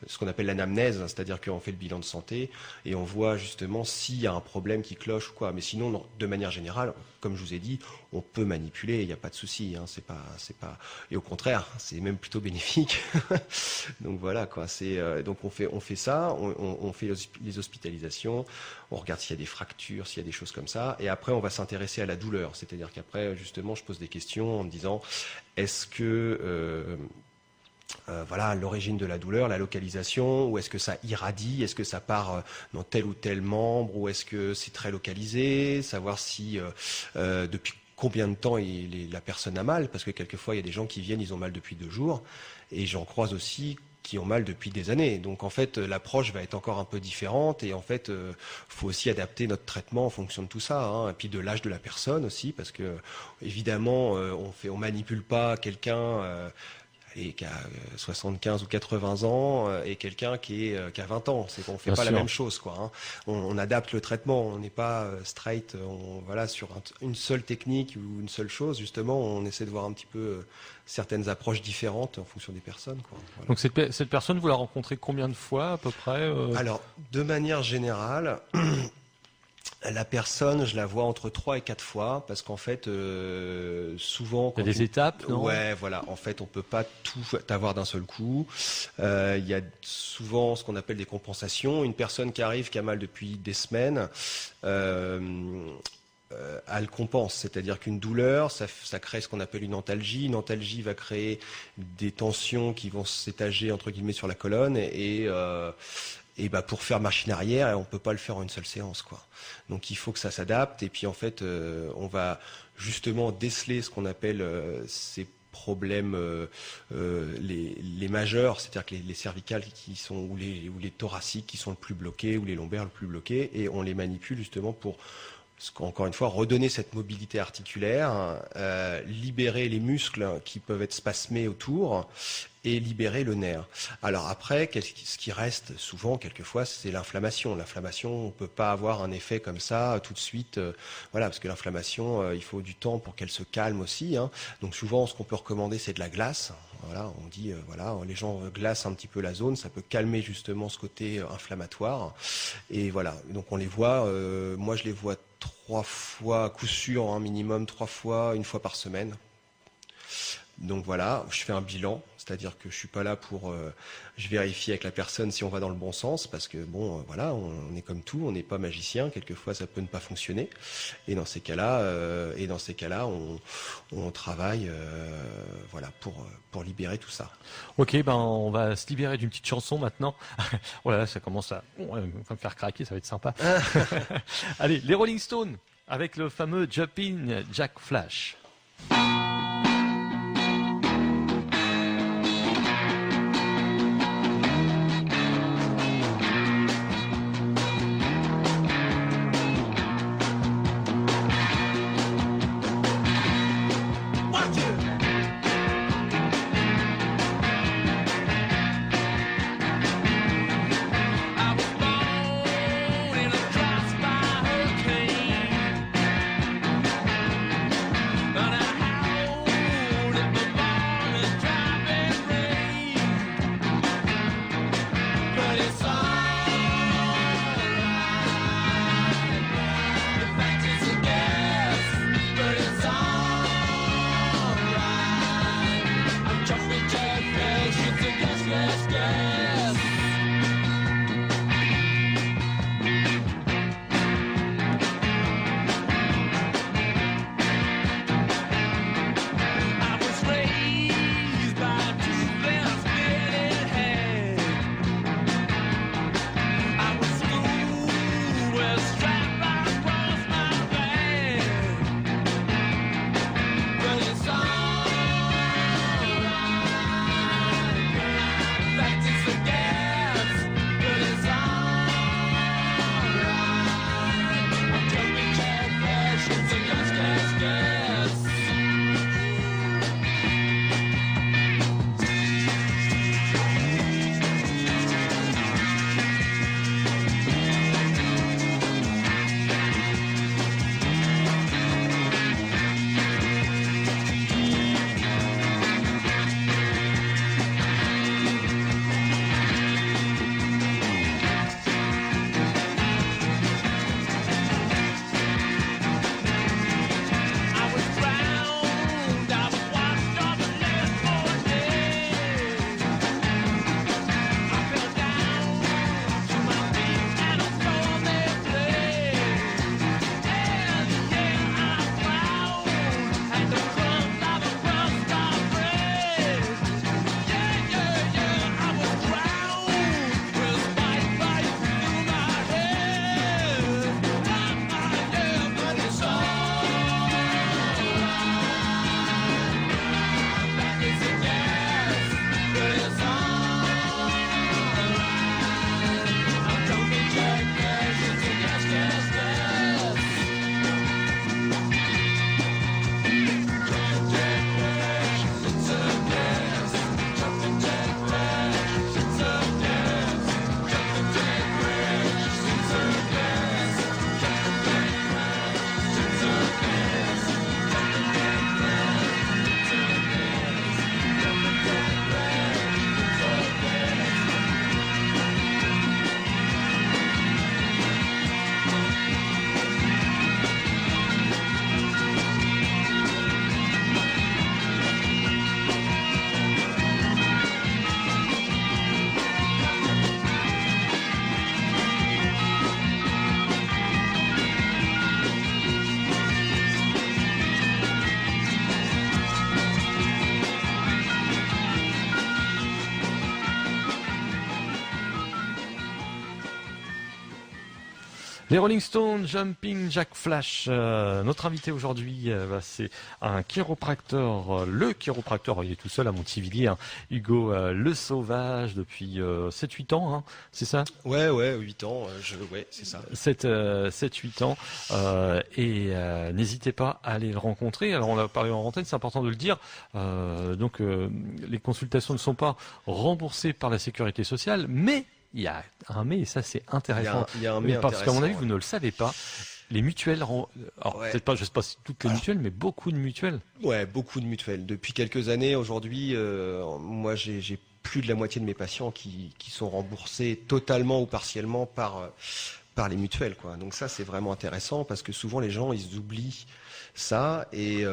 ce qu'on appelle l'anamnèse, hein, c'est-à-dire qu'on fait le bilan de santé et on voit justement s'il y a un problème qui cloche ou quoi. Mais sinon, non, de manière générale, comme je vous ai dit, on peut manipuler, il n'y a pas de souci. Hein, c'est pas. Et au contraire, c'est même plutôt bénéfique. Donc voilà, quoi. Donc on fait ça, on fait les hospitalisations, on regarde s'il y a des fractures, s'il y a des choses comme ça, et après on va s'intéresser à la douleur. C'est-à-dire qu'après, justement, je pose des questions en me disant, est-ce que voilà l'origine de la douleur, la localisation, où est-ce que ça irradie, est-ce que ça part dans tel ou tel membre, ou est-ce que c'est très localisé, savoir si depuis combien de temps la personne a mal, parce que quelquefois il y a des gens qui viennent, ils ont mal depuis 2 jours, et j'en croise aussi qui ont mal depuis des années. Donc en fait, l'approche va être encore un peu différente, et en fait, faut aussi adapter notre traitement en fonction de tout ça, hein, et puis de l'âge de la personne aussi, parce que évidemment, on manipule pas quelqu'un et qui a 75 ou 80 ans et quelqu'un qui a 20 ans. C'est qu'on fait Bien pas sûr. la même chose, quoi. Hein. On adapte le traitement. On n'est pas straight. Voilà, sur une seule technique ou une seule chose. Justement, on essaie de voir un petit peu certaines approches différentes en fonction des personnes, quoi. Voilà. Donc cette personne, vous la rencontrez combien de fois à peu près Alors, de manière générale, la personne, je la vois entre 3 et 4 fois, parce qu'en fait, souvent... Il y a des étapes, non? Ouais, voilà. En fait, on peut pas tout avoir d'un seul coup. Il y a souvent ce qu'on appelle des compensations. Une personne qui arrive, qui a mal depuis des semaines, elle compense, c'est-à-dire qu'une douleur, ça crée ce qu'on appelle une antalgie. Une antalgie va créer des tensions qui vont s'étager entre guillemets sur la colonne, et bah pour faire machine arrière, on peut pas le faire en une seule séance, quoi. Donc il faut que ça s'adapte, et puis en fait on va justement déceler ce qu'on appelle ces problèmes les majeurs, c'est-à-dire que les cervicales qui sont ou les thoraciques qui sont le plus bloqués, ou les lombaires le plus bloqués, et on les manipule justement pour encore une fois, redonner cette mobilité articulaire, libérer les muscles qui peuvent être spasmés autour, et libérer le nerf. Alors après, ce qui reste souvent, quelquefois, c'est l'inflammation. L'inflammation, on peut pas avoir un effet comme ça tout de suite, voilà, parce que l'inflammation, il faut du temps pour qu'elle se calme aussi, hein. Donc souvent, ce qu'on peut recommander, c'est de la glace. Voilà, on dit, voilà, les gens glacent un petit peu la zone, ça peut calmer justement ce côté inflammatoire. Et voilà, donc on les voit, moi je les vois 3 fois, à coup sûr, hein, minimum 3 fois, 1 fois par semaine. Donc voilà, je fais un bilan, c'est-à-dire que je suis pas là pour, je vérifie avec la personne si on va dans le bon sens, parce que bon, voilà, on est comme tout, on n'est pas magicien, quelquefois ça peut ne pas fonctionner, et dans ces cas-là, on travaille, voilà, pour libérer tout ça. Ok, ben on va se libérer d'une petite chanson maintenant. Oh là là, ça commence à me faire craquer, ça va être sympa. Allez, les Rolling Stones avec le fameux Jumpin' Jack Flash. But I Les Rolling Stones, Jumping Jack Flash. Notre invité aujourd'hui, c'est un chiropracteur, le chiropracteur, il est tout seul à Montivilliers, hein, Hugo Le Sauvage, depuis 7-8 ans, hein, c'est ça? Ouais, 8 ans, ouais, c'est ça. 7-8 ans. N'hésitez pas à aller le rencontrer. Alors on a parlé en antenne, c'est important de le dire. Les consultations ne sont pas remboursées par la sécurité sociale, mais il y a un mais, et ça c'est intéressant. Il y a un mais parce qu'à mon avis, intéressant, vous ne le savez pas. Les mutuelles, alors ouais. peut-être pas, je sais pas si toutes les mutuelles, mais beaucoup de mutuelles. Ouais, beaucoup de mutuelles. Depuis quelques années, aujourd'hui, moi j'ai plus de la moitié de mes patients qui sont remboursés totalement ou partiellement par les mutuelles, quoi. Donc ça, c'est vraiment intéressant parce que souvent les gens ils oublient ça et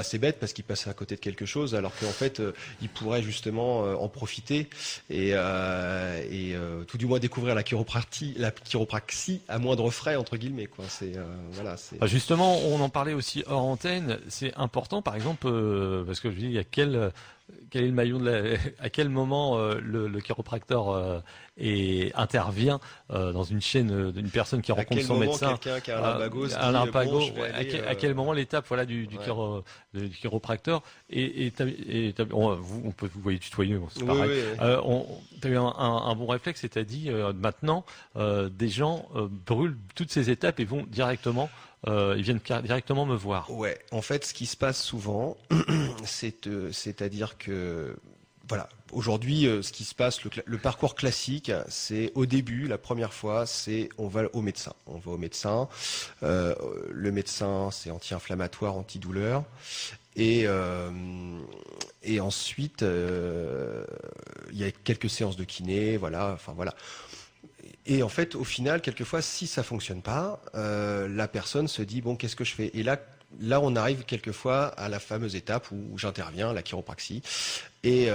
c'est bête parce qu'ils passent à côté de quelque chose alors qu'en fait ils pourraient justement en profiter et tout du moins découvrir la chiropraxie à moindre frais entre guillemets, quoi. C'est voilà, c'est Justement, on en parlait aussi hors antenne. C'est important, par exemple, parce que je dis, il y a quel est le maillon à quel moment le chiropracteur intervient dans une chaîne d'une personne qui rencontre son médecin. Quelqu'un qui a un lumbago, à quel moment l'étape du chiropracteur on peut vous voyez tutoyer, bon, c'est pareil. T'as eu un bon réflexe, c'est-à-dire maintenant des gens brûlent toutes ces étapes et vont directement ils viennent directement me voir. Ouais, en fait, ce qui se passe souvent, c'est-à-dire que voilà, aujourd'hui, ce qui se passe, le parcours classique, c'est au début, la première fois, c'est on va au médecin. On va au médecin. Le médecin, c'est anti-inflammatoire, antidouleur. Et ensuite, il y a quelques séances de kiné, voilà. Enfin voilà. Et en fait, au final, quelquefois, si ça fonctionne pas, la personne se dit bon, qu'est-ce que je fais? Et là, on arrive quelquefois à la fameuse étape où j'interviens, la chiropraxie. Et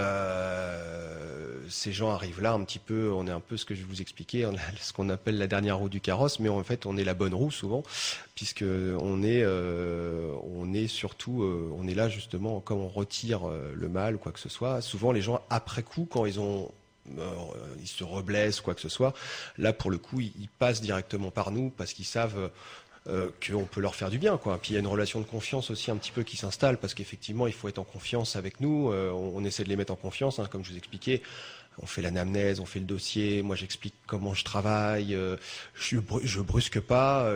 ces gens arrivent là un petit peu, on est un peu ce que je vous expliquais, on a ce qu'on appelle la dernière roue du carrosse, mais en fait on est la bonne roue souvent, puisque on est surtout, on est là justement quand on retire le mal ou quoi que ce soit. Souvent les gens après coup, quand ils se reblessent quoi que ce soit, là pour le coup ils passent directement par nous parce qu'ils savent qu'on peut leur faire du bien, quoi. Puis il y a une relation de confiance aussi un petit peu qui s'installe parce qu'effectivement il faut être en confiance avec nous, on essaie de les mettre en confiance, hein, comme je vous expliquais. On fait l'anamnèse, on fait le dossier, moi j'explique comment je travaille, je brusque pas.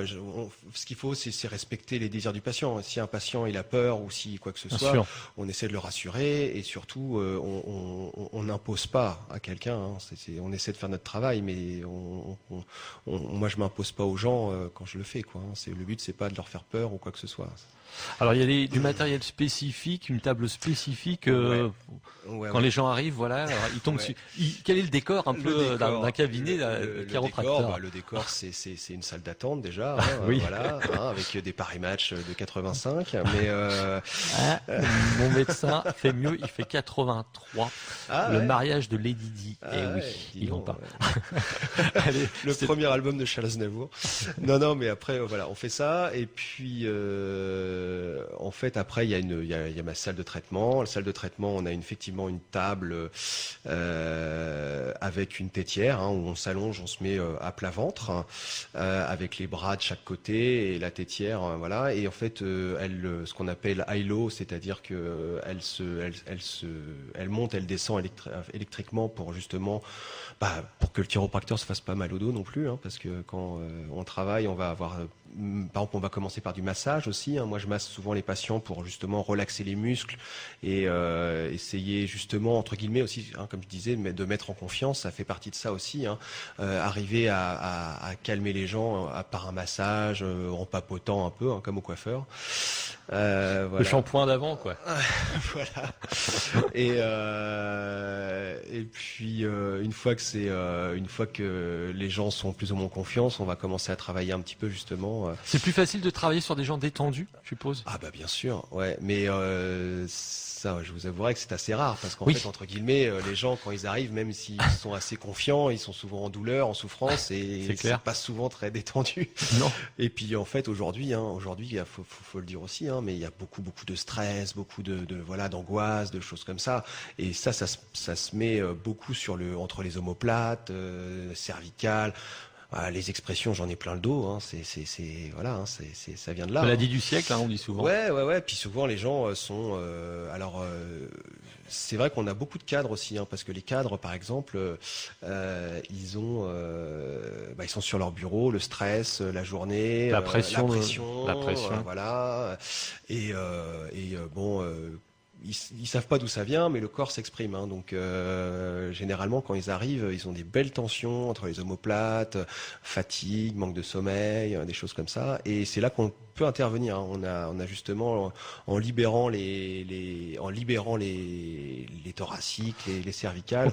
Ce qu'il faut, c'est respecter les désirs du patient. Si un patient il a peur ou si quoi que ce soit, on essaie de le rassurer et surtout on n'impose pas à quelqu'un. Hein. On essaie de faire notre travail, mais moi je m'impose pas aux gens quand je le fais, quoi. Hein. Le but, c'est pas de leur faire peur ou quoi que ce soit. Alors il y a du matériel spécifique, une table spécifique. Quand les gens arrivent, voilà, alors, ils tombent dessus. Quel est le décor un peu d'un cabinet chiropracteur? Le décor, c'est une salle d'attente déjà, hein, oui. Voilà, hein, avec des paris-match de 85. Mais mon médecin fait mieux, il fait 83. Le mariage de Lady Di. Ils l'ont pas. Allez, premier album de Charles Aznavour. Non, mais après voilà, on fait ça et puis. En fait, après, il y a ma salle de traitement. La salle de traitement, on a effectivement une table avec une tétière où on s'allonge, on se met à plat ventre, avec les bras de chaque côté et la tétière, voilà. Et en fait, ce qu'on appelle high-low, c'est-à-dire que elle monte, elle descend électriquement pour justement, pour que le chiropracteur se fasse pas mal au dos non plus, hein, parce que quand on travaille, on va avoir par exemple, on va commencer par du massage aussi. Hein. Moi, je masse souvent les patients pour justement relaxer les muscles et essayer justement, entre guillemets aussi, hein, comme je disais, de mettre en confiance. Ça fait partie de ça aussi. Hein. Arriver à calmer les gens par un massage, en papotant un peu, hein, comme au coiffeur. Voilà. Le shampoing d'avant, quoi. Voilà. Et puis une fois que les gens sont plus ou moins en confiance, on va commencer à travailler un petit peu justement. C'est plus facile de travailler sur des gens détendus, je suppose. Ah bah bien sûr, ouais. Mais ça, je vous avouerai que c'est assez rare parce qu'en fait, entre guillemets, les gens quand ils arrivent, même s'ils sont assez confiants, ils sont souvent en douleur, en souffrance et c'est pas souvent très détendu. Non. Et puis en fait, aujourd'hui, il faut le dire aussi, hein, mais il y a beaucoup de stress, beaucoup d'angoisse, de choses comme ça. Et ça se met beaucoup entre les omoplates, cervicales. les expressions, j'en ai plein le dos. Hein, voilà, hein, ça vient de là. Maladie du siècle, hein, on dit souvent. Ouais. Puis souvent les gens sont. C'est vrai qu'on a beaucoup de cadres aussi, hein, parce que les cadres, par exemple, ils sont sur leur bureau, le stress, la journée, La pression, voilà. Ils savent pas d'où ça vient, mais le corps s'exprime. Hein, donc généralement, quand ils arrivent, ils ont des belles tensions entre les omoplates, fatigue, manque de sommeil, des choses comme ça. Et c'est là qu'on peut intervenir. Hein. On a justement en libérant les thoraciques, les cervicales.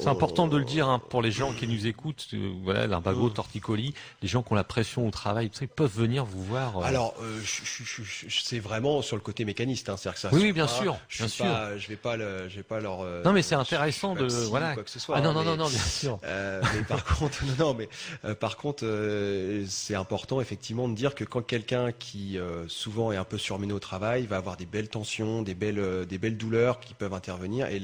C'est important de le dire hein, pour les gens qui nous écoutent. Voilà, lumbago, torticolis, les gens qui ont la pression au travail, ils peuvent venir vous voir. Alors, c'est vraiment sur le côté mécaniste. Hein, c'est-à-dire que ça. Oui, bien sûr. Je vais pas leur. Non, mais c'est intéressant de voilà. Quoi que ce soit, ah non, bien sûr. Mais par contre, c'est important effectivement de dire que quand quelqu'un qui souvent est un peu surmené au travail va avoir des belles tensions, des belles douleurs qui peuvent intervenir. Et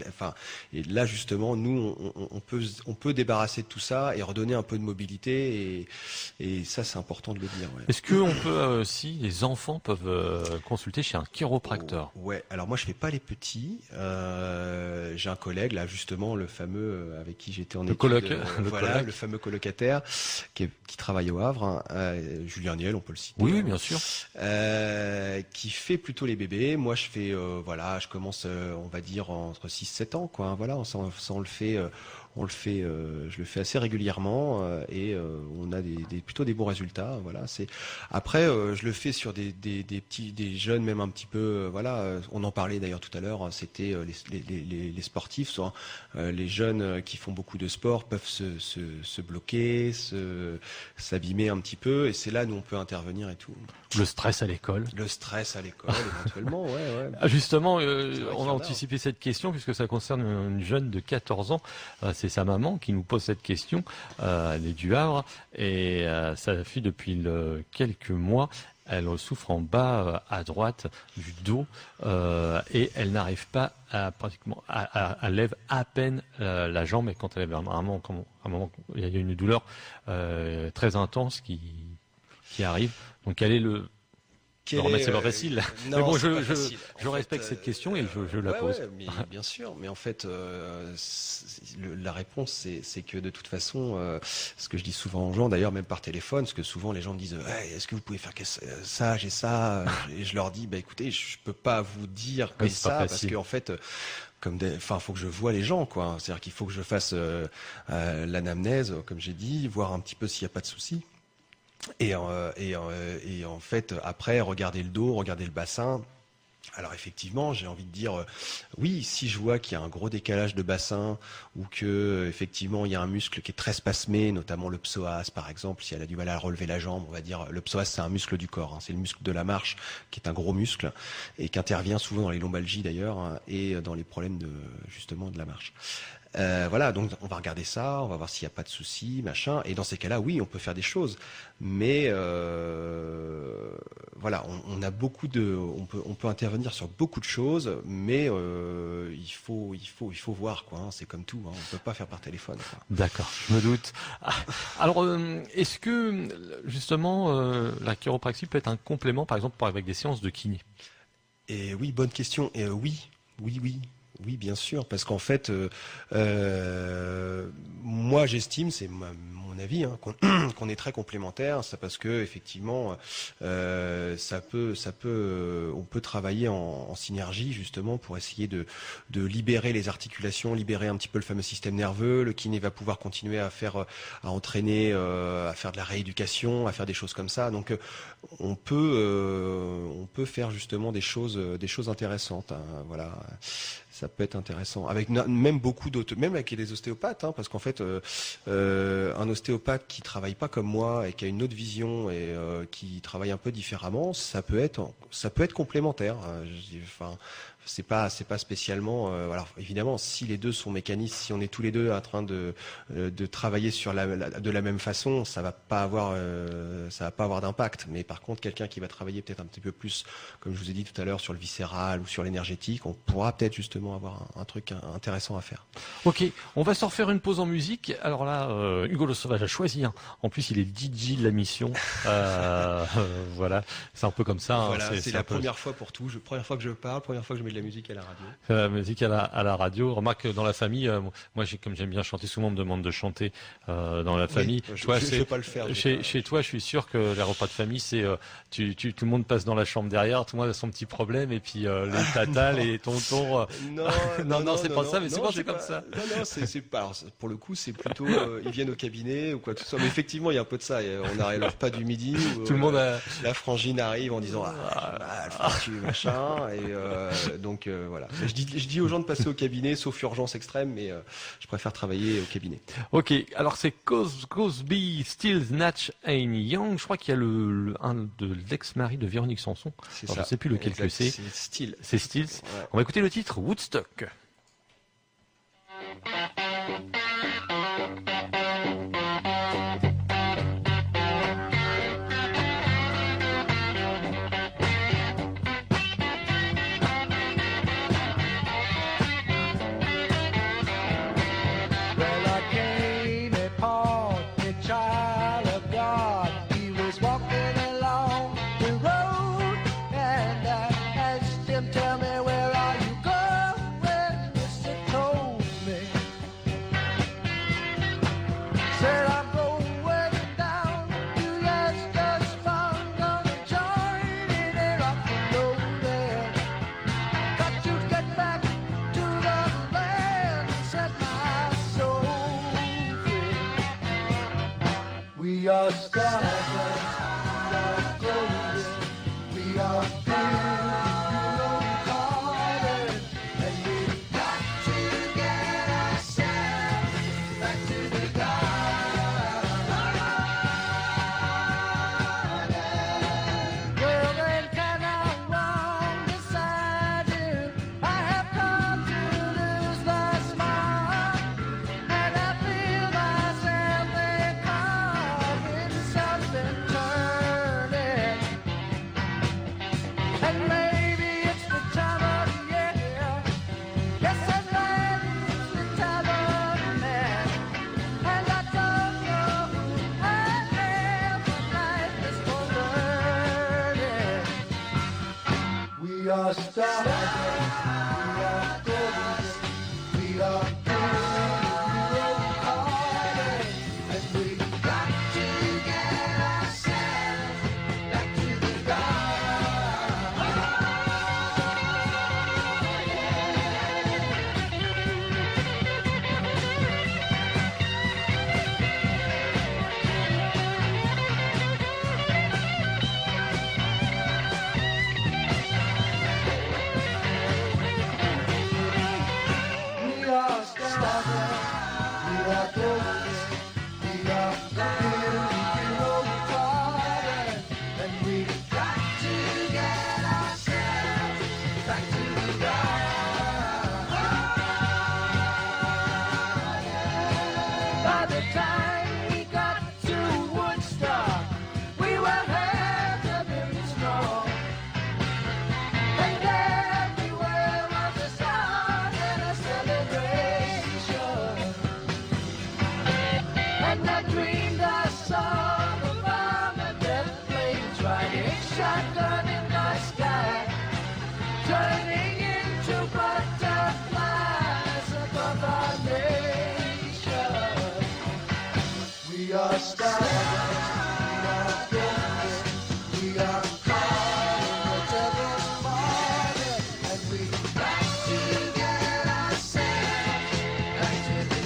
là justement, nous on peut débarrasser de tout ça et redonner un peu de mobilité. Et ça, c'est important de le dire. Ouais. Est-ce que on peut aussi, les enfants peuvent consulter chez un chiropracteur? Ouais. Alors moi, je fais pas les petits. J'ai un collègue là, justement, le fameux avec qui j'étais en études. Le fameux colocataire qui travaille au Havre, hein, Julien Niel, on peut le citer. Oui, bien sûr. Qui fait plutôt les bébés. Moi, je fais, je commence, on va dire entre 6-7 ans, quoi. Voilà, on le fait. Je le fais assez régulièrement et on a plutôt des bons résultats. Voilà, après je le fais sur des jeunes, même un petit peu. On en parlait d'ailleurs tout à l'heure. C'était les sportifs, soit les jeunes qui font beaucoup de sport peuvent se bloquer, s'abîmer un petit peu, et c'est là nous on peut intervenir et tout. Le stress à l'école. Éventuellement, ouais. Justement, on a anticipé cette question puisque ça concerne une jeune de 14 ans. C'est sa maman qui nous pose cette question. Elle est du Havre et sa fille depuis quelques mois. Elle souffre en bas à droite du dos et elle n'arrive pas elle lève à peine la jambe, et quand elle lève un moment, il y a une douleur très intense qui arrive. Donc quel est le c'est pas facile. Non, mais bon, je respecte cette question et je la pose. Mais bien sûr. Mais en fait, la réponse, c'est que de toute façon, ce que je dis souvent aux gens, d'ailleurs même par téléphone, parce que souvent les gens me disent est-ce que vous pouvez faire ça, j'ai ça, et je leur dis écoutez, je peux pas vous dire comme ça parce qu'en fait. Faut que je vois les gens, quoi. C'est-à-dire qu'il faut que je fasse l'anamnèse, comme j'ai dit, voir un petit peu s'il n'y a pas de souci. Et en fait, après, regarder le dos, regarder le bassin. Alors effectivement, j'ai envie de dire, oui, si je vois qu'il y a un gros décalage de bassin ou que effectivement il y a un muscle qui est très spasmé, notamment le psoas par exemple, si elle a du mal à relever la jambe, on va dire, le psoas c'est un muscle du corps, hein, c'est le muscle de la marche qui est un gros muscle et qui intervient souvent dans les lombalgies d'ailleurs hein, et dans les problèmes justement de la marche. Donc on va regarder ça, on va voir s'il n'y a pas de souci, machin. Et dans ces cas-là, oui, on peut faire des choses. Mais on a on peut intervenir sur beaucoup de choses, mais il faut voir, quoi. Hein, c'est comme tout, hein, on peut pas faire par téléphone. Quoi. D'accord, je me doute. Alors, est-ce que justement la chiropraxie peut être un complément, par exemple, avec des séances de kiné? Et oui, bonne question. Et oui. Oui, bien sûr, parce qu'en fait, moi j'estime, c'est mon avis, hein, qu'on est très complémentaires. C'est parce que effectivement, on peut travailler en synergie justement pour essayer de libérer les articulations, libérer un petit peu le fameux système nerveux. Le kiné va pouvoir continuer à entraîner, à faire de la rééducation, à faire des choses comme ça. Donc on peut faire justement des choses intéressantes. Hein, voilà. Ça peut être intéressant. Même avec les ostéopathes, hein, parce qu'en fait, un ostéopathe qui travaille pas comme moi et qui a une autre vision et qui travaille un peu différemment, ça peut être complémentaire. c'est pas spécialement. Alors évidemment, si les deux sont mécanistes, si on est tous les deux en train de travailler sur de la même façon, ça va pas avoir d'impact. Mais par contre, quelqu'un qui va travailler peut-être un petit peu plus, comme je vous ai dit tout à l'heure, sur le viscéral ou sur l'énergétique, on pourra peut-être justement avoir un truc intéressant à faire. Ok, on va se refaire une pause en musique. Alors là, Hugo Le Sauvage a choisi. En plus, il est DJ de la mission. Voilà, c'est un peu comme ça. Voilà, c'est la première fois pour tout. Première fois que je parle, première fois que je mets de la musique à la radio. La musique à la radio. Remarque, dans la famille, moi, comme j'aime bien chanter, souvent on me demande de chanter dans la famille. Oui, je ne vais pas le faire. Chez toi, je suis sûr que les repas de famille, c'est tout le monde passe dans la chambre derrière, tout le monde a son petit problème, et puis les tatas, les tontons. Non, c'est pas ça, mais souvent c'est comme ça. Non, c'est pas. Alors, pour le coup, c'est plutôt ils viennent au cabinet ou quoi que ce soit. Mais effectivement, il y a un peu de ça. On arrive à leur pas du midi. Où, tout le monde la frangine arrive en disant tu machin, et donc voilà. Je dis aux gens de passer au cabinet, sauf urgence extrême, mais je préfère travailler au cabinet. Ok, alors c'est Cosby, Stills, Natch and Young. Je crois qu'il y a un de l'ex-mari de Véronique Sanson. C'est alors, ça. Je sais plus lequel exact, que c'est. C'est Stills. C'est Stills. Ouais. On va écouter le titre Woodstock. We are stars, we are golden, we are golden, and we've got to get ourselves back to the garden. Well, then can I wrong decided I have come to lose the smile, and I feel myself something turning, and maybe it's the time of year. Yes, and maybe it's the time of man, and I don't know who I am, but life is for learning. We are stars, we are golden, we are shotgun in the sky, turning into butterflies above our nation. We are stars, we are golden, we are calling the devil's morning, and we got to get ourselves back to the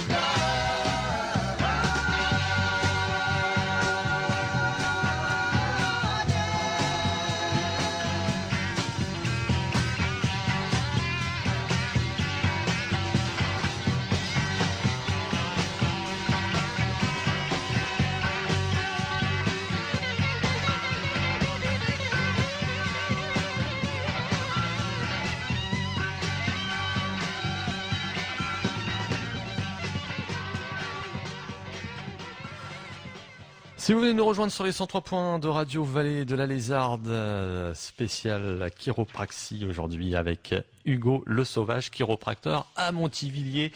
Si vous venez nous rejoindre sur les 103 points de Radio Vallée de la Lézarde, spécial chiropraxie aujourd'hui avec Hugo Le Sauvage, chiropracteur à Montivilliers.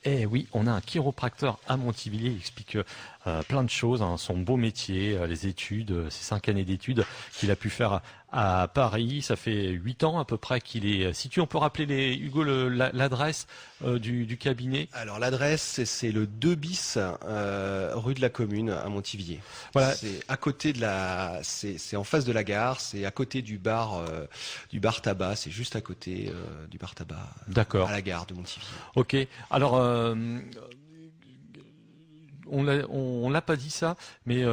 Eh oui, on a un chiropracteur à Montivilliers, il explique plein de choses, hein, son beau métier, les études, ses 5 années d'études qu'il a pu faire à Paris. Ça fait 8 ans à peu près qu'il est situé. On peut rappeler Hugo l'adresse du cabinet? Alors l'adresse, c'est le 2 bis rue de la Commune à Montivilliers. Voilà. C'est à côté de c'est en face de la gare, c'est à côté du bar tabac, c'est juste à côté du bar tabac. D'accord. À la gare de Montivilliers. Ok. Alors on l'a pas dit ça, mais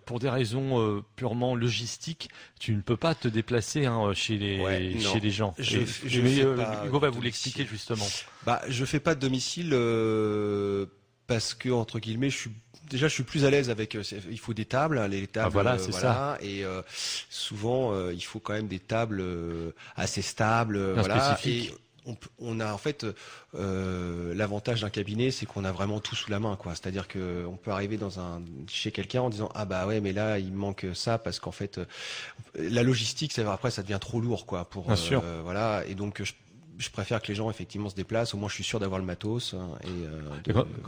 pour des raisons purement logistiques, tu ne peux pas te déplacer chez les gens. Hugo va vous l'expliquer justement. Bah, je fais pas de domicile parce que entre guillemets, je suis plus à l'aise avec. Il faut des tables, hein, les tables. Ah, voilà, c'est ça. Et souvent, il faut quand même des tables assez stables, voilà. Spécifiques. Et on a en fait l'avantage d'un cabinet, c'est qu'on a vraiment tout sous la main, quoi. C'est-à-dire que on peut arriver chez quelqu'un en disant ah bah ouais, mais là il me manque ça parce qu'en fait la logistique, après ça devient trop lourd, quoi. Bien sûr. Voilà. Et donc je préfère que les gens effectivement se déplacent. Au moins, je suis sûr d'avoir le matos. Hein,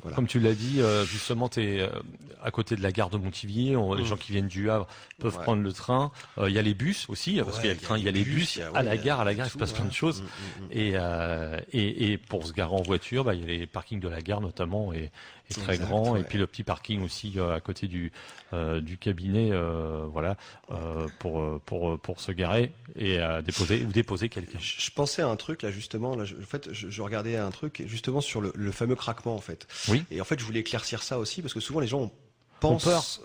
voilà. Comme tu l'as dit, justement, tu es à côté de la gare de Montivilliers. Les gens qui viennent du Havre peuvent prendre le train. Il y a les bus aussi, parce qu'il y a le train, il y a les bus. À la gare, il se passe plein de choses. Et pour se garer en voiture, il y a les parkings de la gare notamment est très grand. Ouais. Et puis le petit parking aussi à côté du cabinet, pour se garer et déposer quelqu'un. Je pensais à un truc là justement. Là, je regardais un truc justement sur le fameux craquement en fait. Oui. Et en fait, je voulais éclaircir ça aussi parce que souvent les gens on peur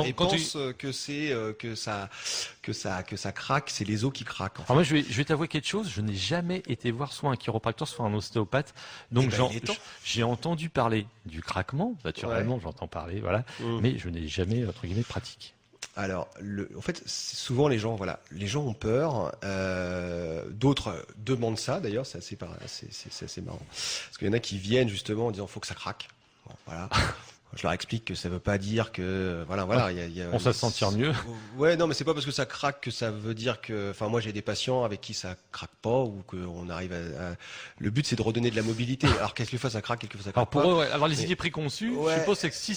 et pensent que c'est que ça craque, c'est les os qui craquent. En fait. Alors moi, je vais t'avouer quelque chose. Je n'ai jamais été voir soit un chiropracteur, soit un ostéopathe. Donc j'ai entendu parler du craquement. Naturellement, j'entends parler, voilà. Mais je n'ai jamais entre guillemets pratiqué. Alors, en fait, souvent les gens ont peur. D'autres demandent ça. D'ailleurs, c'est assez marrant. Parce qu'il y en a qui viennent justement en disant faut que ça craque. Bon, voilà. Je leur explique que ça veut pas dire que voilà. On va se sentir mieux. Ouais, non, mais c'est pas parce que ça craque que ça veut dire que. Enfin, moi, j'ai des patients avec qui ça craque pas ou qu'on arrive à. Le but, c'est de redonner de la mobilité. Alors, quelquefois ça craque, quelquefois ça craque pas. Alors pour eux, avoir les idées préconçues, je suppose que si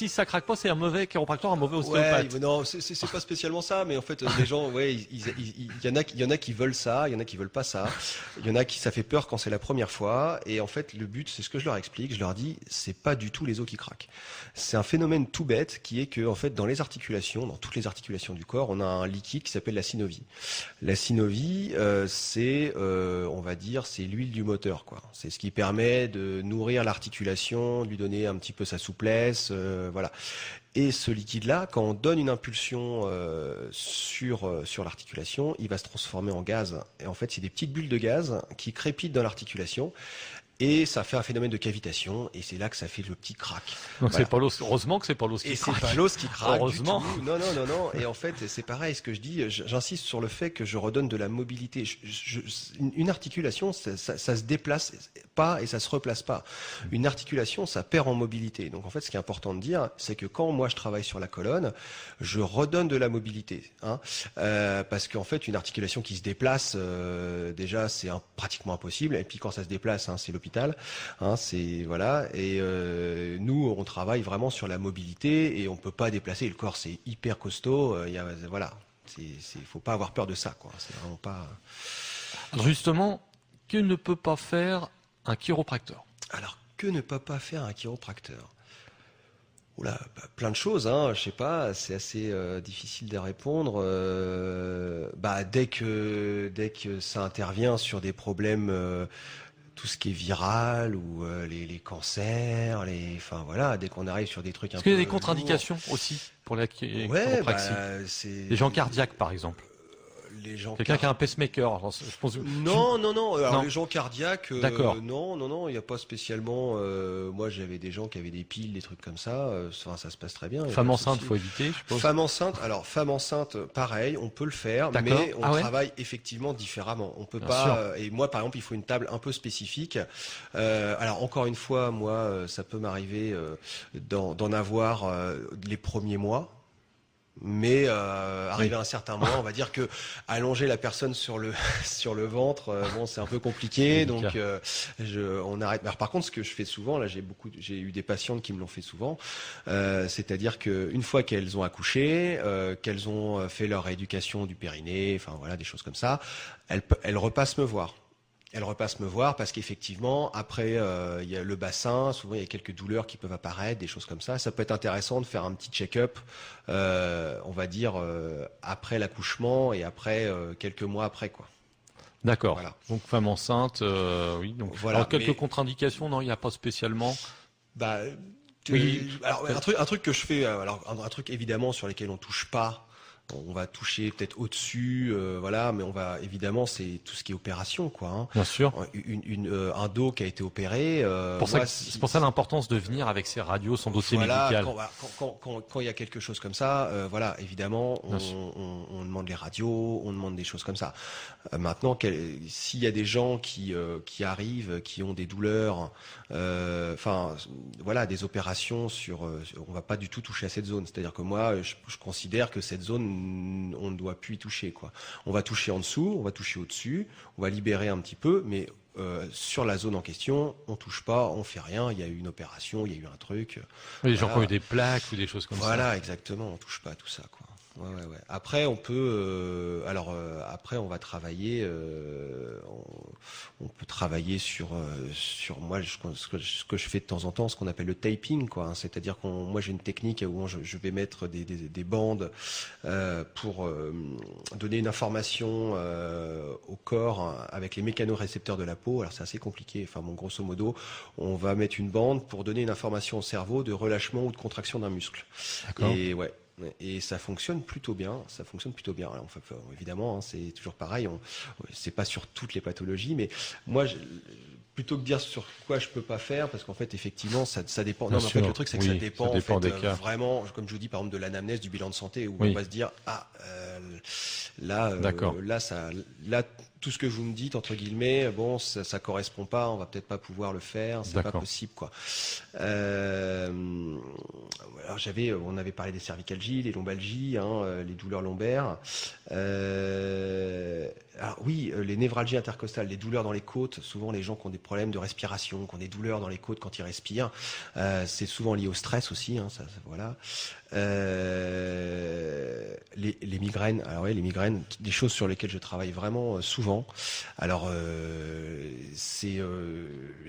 ça craque pas, c'est un mauvais chiropracteur, un mauvais ostéopathe. Ouais, non, c'est pas spécialement ça, mais en fait, les gens, il y en a qui veulent ça, il y en a qui veulent pas ça. Il y en a qui ça fait peur quand c'est la première fois. Et en fait, le but, c'est ce que je leur explique. Je leur dis, c'est pas du tout les os qui craquent. C'est un phénomène tout bête qui est que en fait dans toutes les articulations du corps, on a un liquide qui s'appelle la synovie. La synovie, on va dire, c'est l'huile du moteur, quoi. C'est ce qui permet de nourrir l'articulation, de lui donner un petit peu sa souplesse, voilà. Et ce liquide-là, quand on donne une impulsion sur l'articulation, il va se transformer en gaz. Et en fait, c'est des petites bulles de gaz qui crépitent dans l'articulation. Et ça fait un phénomène de cavitation, et c'est là que ça fait le petit crack. Donc c'est pas l'os. Heureusement que c'est pas l'os qui craque. Et c'est pas l'os qui craque. Heureusement. Du tout. Non. Et en fait, c'est pareil. Ce que je dis, j'insiste sur le fait que je redonne de la mobilité. Une articulation, ça se déplace pas et ça se replace pas. Une articulation, ça perd en mobilité. Donc en fait, ce qui est important de dire, c'est que quand moi je travaille sur la colonne, je redonne de la mobilité, hein, parce qu'en fait, une articulation qui se déplace, déjà, c'est pratiquement impossible. Et puis quand ça se déplace, hein, c'est l'hôpital. Hein, c'est voilà, et nous on travaille vraiment sur la mobilité et on peut pas déplacer le corps, c'est hyper costaud. Voilà, faut pas avoir peur de ça, quoi. C'est vraiment pas. Alors justement, que ne peut pas faire un chiropracteur? Alors que ne peut pas faire un chiropracteur? Oula, plein de choses, hein. Je sais pas, c'est assez difficile de répondre. Dès que ça intervient sur des problèmes. Tout ce qui est viral ou les cancers, enfin voilà, dès qu'on arrive sur des trucs un peu. Est-ce qu'il y a des contre-indications aussi pour la chiropraxie? C'est les gens cardiaques par exemple. les gens Quelqu'un qui a un pacemaker. Alors, je pense. Non. Alors Non. les gens cardiaques, D'accord. non, il n'y a pas spécialement. Moi, j'avais des gens qui avaient des piles, des trucs comme ça. Ça se passe très bien. y a Femme pas de enceinte, souci. faut éviter, je suppose. Femme enceinte, pareil, on peut le faire, D'accord. mais on Ah ouais travaille effectivement différemment. On peut Bien pas. Et moi, par exemple, il faut une table un peu spécifique. Alors encore une fois, moi, ça peut m'arriver d'en avoir les premiers mois. Mais arrivé à un certain moment, on va dire que allonger la personne sur le sur le ventre, bon, c'est un peu compliqué. C'est Donc on arrête. Alors, par contre, ce que je fais souvent, là, j'ai eu des patientes qui me l'ont fait souvent. C'est-à-dire que une fois qu'elles ont accouché, qu'elles ont fait leur rééducation du périnée, enfin voilà, des choses comme ça, elles repassent me voir. Elle repasse me voir parce qu'effectivement, après, il y a le bassin, souvent il y a quelques douleurs qui peuvent apparaître, des choses comme ça. Ça peut être intéressant de faire un petit check-up, on va dire, après l'accouchement et après, quelques mois après, quoi. D'accord. Voilà. Donc femme enceinte, oui. Donc Voilà, alors, quelques mais- contre-indications, non, il n'y a pas spécialement. Bah, Oui. alors, un truc que je fais, alors, un truc évidemment sur lesquels on touche pas. On va toucher peut-être au-dessus, voilà, mais on va évidemment, c'est tout ce qui est opération, quoi. Hein. Bien sûr. Un dos qui a été opéré. C'est pour ça l'importance de venir avec ses radios, son dossier Voilà, médical. quand il y a quelque chose comme ça, voilà, évidemment, Bien sûr. on demande les radios, on demande des choses comme ça. Maintenant, s'il y a des gens qui arrivent, qui ont des douleurs, enfin, voilà, des opérations on va pas du tout toucher à cette zone. C'est-à-dire que moi, je considère que cette zone, on ne doit plus y toucher, quoi. On va toucher en dessous, on va toucher au-dessus, on va libérer un petit peu, mais sur la zone en question, on touche pas, on fait rien. Il y a eu une opération, il y a eu un truc. Les gens Voilà. qui ont eu des plaques ou des choses comme ça. Voilà, exactement. On touche pas à tout ça, quoi. Ouais. Après, on peut, après, on va travailler. On peut travailler sur moi, ce que je fais de temps en temps, ce qu'on appelle le taping, quoi. Hein. C'est-à-dire moi, j'ai une technique où je vais mettre des bandes pour donner une information au corps, hein, avec les mécanorécepteurs de la peau. Alors, c'est assez compliqué. Enfin, bon, grosso modo, on va mettre une bande pour donner une information au cerveau de relâchement ou de contraction d'un muscle. D'accord. Et ouais. Et ça fonctionne plutôt bien. Ça fonctionne plutôt bien. Alors, évidemment, hein, c'est toujours pareil. C'est pas sur toutes les pathologies, mais moi, plutôt que de dire sur quoi je peux pas faire, parce qu'en fait, effectivement, ça dépend. Bien Non, mais en fait, sûr. le truc, c'est que Oui, ça dépend, ça dépend en fait, des cas. vraiment, comme je vous dis, par exemple, de l'anamnèse, du bilan de santé, où Oui. on va se dire, là, D'accord. là, tout ce que vous me dites, entre guillemets, bon, ça correspond pas, on va peut-être pas pouvoir le faire, c'est pas D'accord. possible, quoi. Alors on avait parlé des cervicalgies, les lombalgies, hein, les douleurs lombaires. Alors oui, les névralgies intercostales, les douleurs dans les côtes. Souvent, les gens qui ont des problèmes de respiration, qui ont des douleurs dans les côtes quand ils respirent, c'est souvent lié au stress aussi. Hein, voilà. Les migraines. Alors oui, les migraines, des choses sur lesquelles je travaille vraiment souvent. Alors je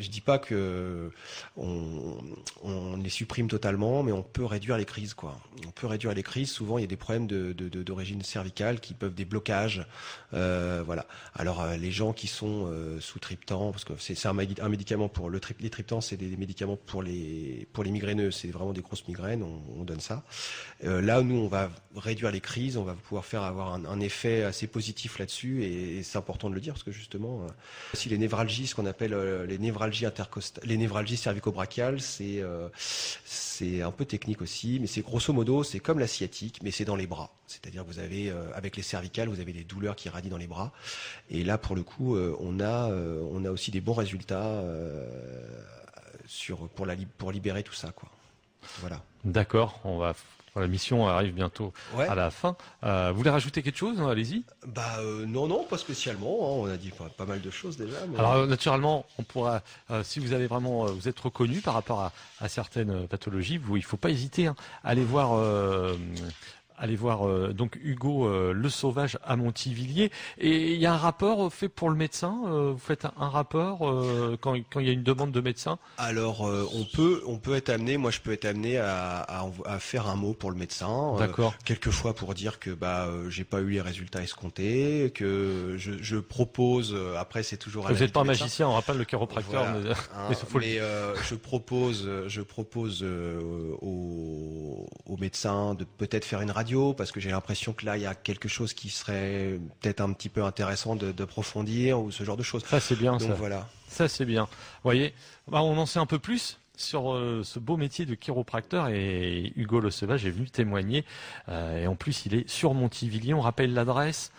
dis pas que on les supprime totalement, mais on peut réduire les crises, quoi. On peut réduire les crises. Souvent, il y a des problèmes d'origine cervicale qui peuvent des blocages. Voilà. Alors les gens qui sont sous triptan, parce que c'est un médicament pour les triptans, c'est des médicaments pour les migraineux. C'est vraiment des grosses migraines. On donne ça. Là, nous, on va réduire les crises. On va pouvoir avoir un effet assez positif là-dessus, et c'est important de le dire parce que justement, si les névralgies, ce qu'on appelle les névralgies intercostales, les névralgies cervico-brachiales, c'est un peu technique aussi, mais c'est grosso modo, c'est comme la sciatique, mais c'est dans les bras. C'est-à-dire que vous avez, avec les cervicales, vous avez des douleurs qui radient dans les bras. Et là, pour le coup, on a aussi des bons résultats pour libérer tout ça, quoi. Voilà. D'accord. La mission arrive bientôt Ouais. à la fin. Vous voulez rajouter quelque chose? Allez-y. Non, pas spécialement. Hein. On a dit pas mal de choses déjà. Mais... Alors naturellement, on pourra, si vous avez vraiment, vous êtes reconnu par rapport à certaines pathologies, il faut pas hésiter, hein, à aller voir. Allez voir donc Hugo Le Sauvage à Montivilliers. Et il y a un rapport fait pour le médecin. Vous faites un rapport quand il y a une demande de médecin. Alors on peut être amené. Moi, je peux être amené à faire un mot pour le médecin. D'accord. Quelquefois pour dire que j'ai pas eu les résultats escomptés, que je propose. Après, c'est toujours. Vous n'êtes pas un magicien, on rappelle le chiropracteur. Voilà, Mais, hein, mais faut le dire. je propose au médecin de peut-être faire une radiographie radio parce que j'ai l'impression que là il y a quelque chose qui serait peut-être un petit peu intéressant d'approfondir ou ce genre de choses. Ça c'est bien. Donc Ça. voilà. Ça c'est bien. Vous voyez, bah, on en sait un peu plus sur ce beau métier de chiropracteur et Hugo Le Sauvage est venu témoigner. Et en plus, il est sur Montivilliers. On rappelle l'adresse.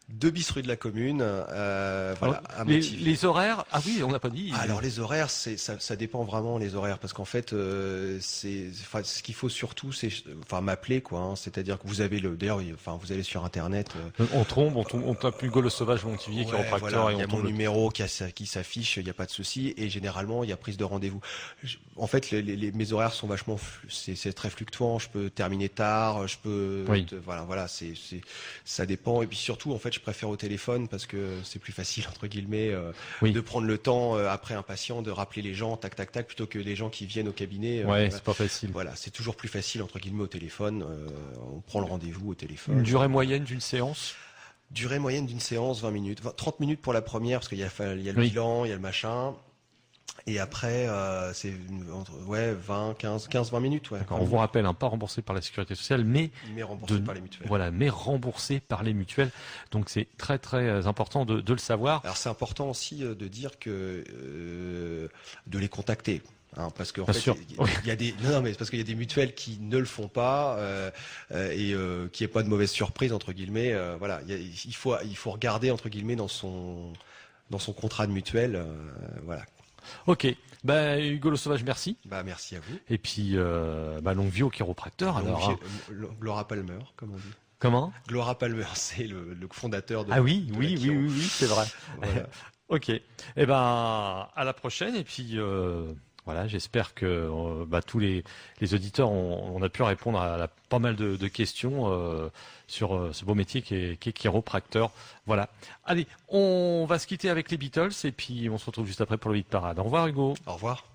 2 bis rue de la Commune, voilà, Alors, à Montivilliers. les horaires, ah oui, on n'a pas dit. Alors les horaires, ça dépend vraiment les horaires parce qu'en fait, ce qu'il faut surtout, c'est m'appeler quoi. Hein, c'est-à-dire que vous avez d'ailleurs, vous allez sur internet. On tape Hugo Le Sauvage Montivilliers chiropracteur voilà, et il y on a mon tombe. numéro qui s'affiche, il n'y a pas de souci et généralement il y a prise de rendez-vous. En fait, mes horaires sont vachement, c'est très fluctuant. Je peux terminer tard, je peux, Oui. voilà, ça dépend et puis surtout en fait, je préfère au téléphone parce que c'est plus facile entre guillemets Oui. de prendre le temps après un patient de rappeler les gens tac tac tac plutôt que les gens qui viennent au cabinet. Ouais, c'est pas facile. Voilà, c'est toujours plus facile entre guillemets au téléphone. On prend le rendez-vous au téléphone. Une durée moyenne d'une séance. Durée moyenne d'une séance 20 minutes, 30 minutes pour la première parce qu'il y a le Oui. bilan, il y a le machin. Et après, c'est 15-20 minutes. Ouais, D'accord. On vous rappelle, pas remboursé par la sécurité sociale, mais mais remboursé par les mutuelles. Voilà, mais remboursé par les mutuelles. Donc c'est très très important de le savoir. Alors c'est important aussi de dire que de les contacter. Hein, parce qu'en Bien fait, sûr. il y a des non mais c'est parce qu'il y a des mutuelles qui ne le font pas et qui est pas de mauvaise surprise entre guillemets. Voilà, il faut regarder entre guillemets dans son contrat de mutuelle. Voilà. Ok. Ben Hugo Le Sauvage, merci. Bah merci à vous. Et puis longue vie au chiropracteur. Alors. Hein. Glora Palmer, comme on dit. Comment? Glora Palmer, c'est le fondateur de. Ah oui, de la oui, Chiro. oui, c'est vrai. Voilà. Ok. Eh ben, à la prochaine. Et puis, voilà, j'espère que tous les auditeurs on a pu répondre à pas mal de questions sur ce beau métier qui est chiropracteur. Voilà. Allez, on va se quitter avec les Beatles et puis on se retrouve juste après pour le hit parade. Au revoir Hugo. Au revoir.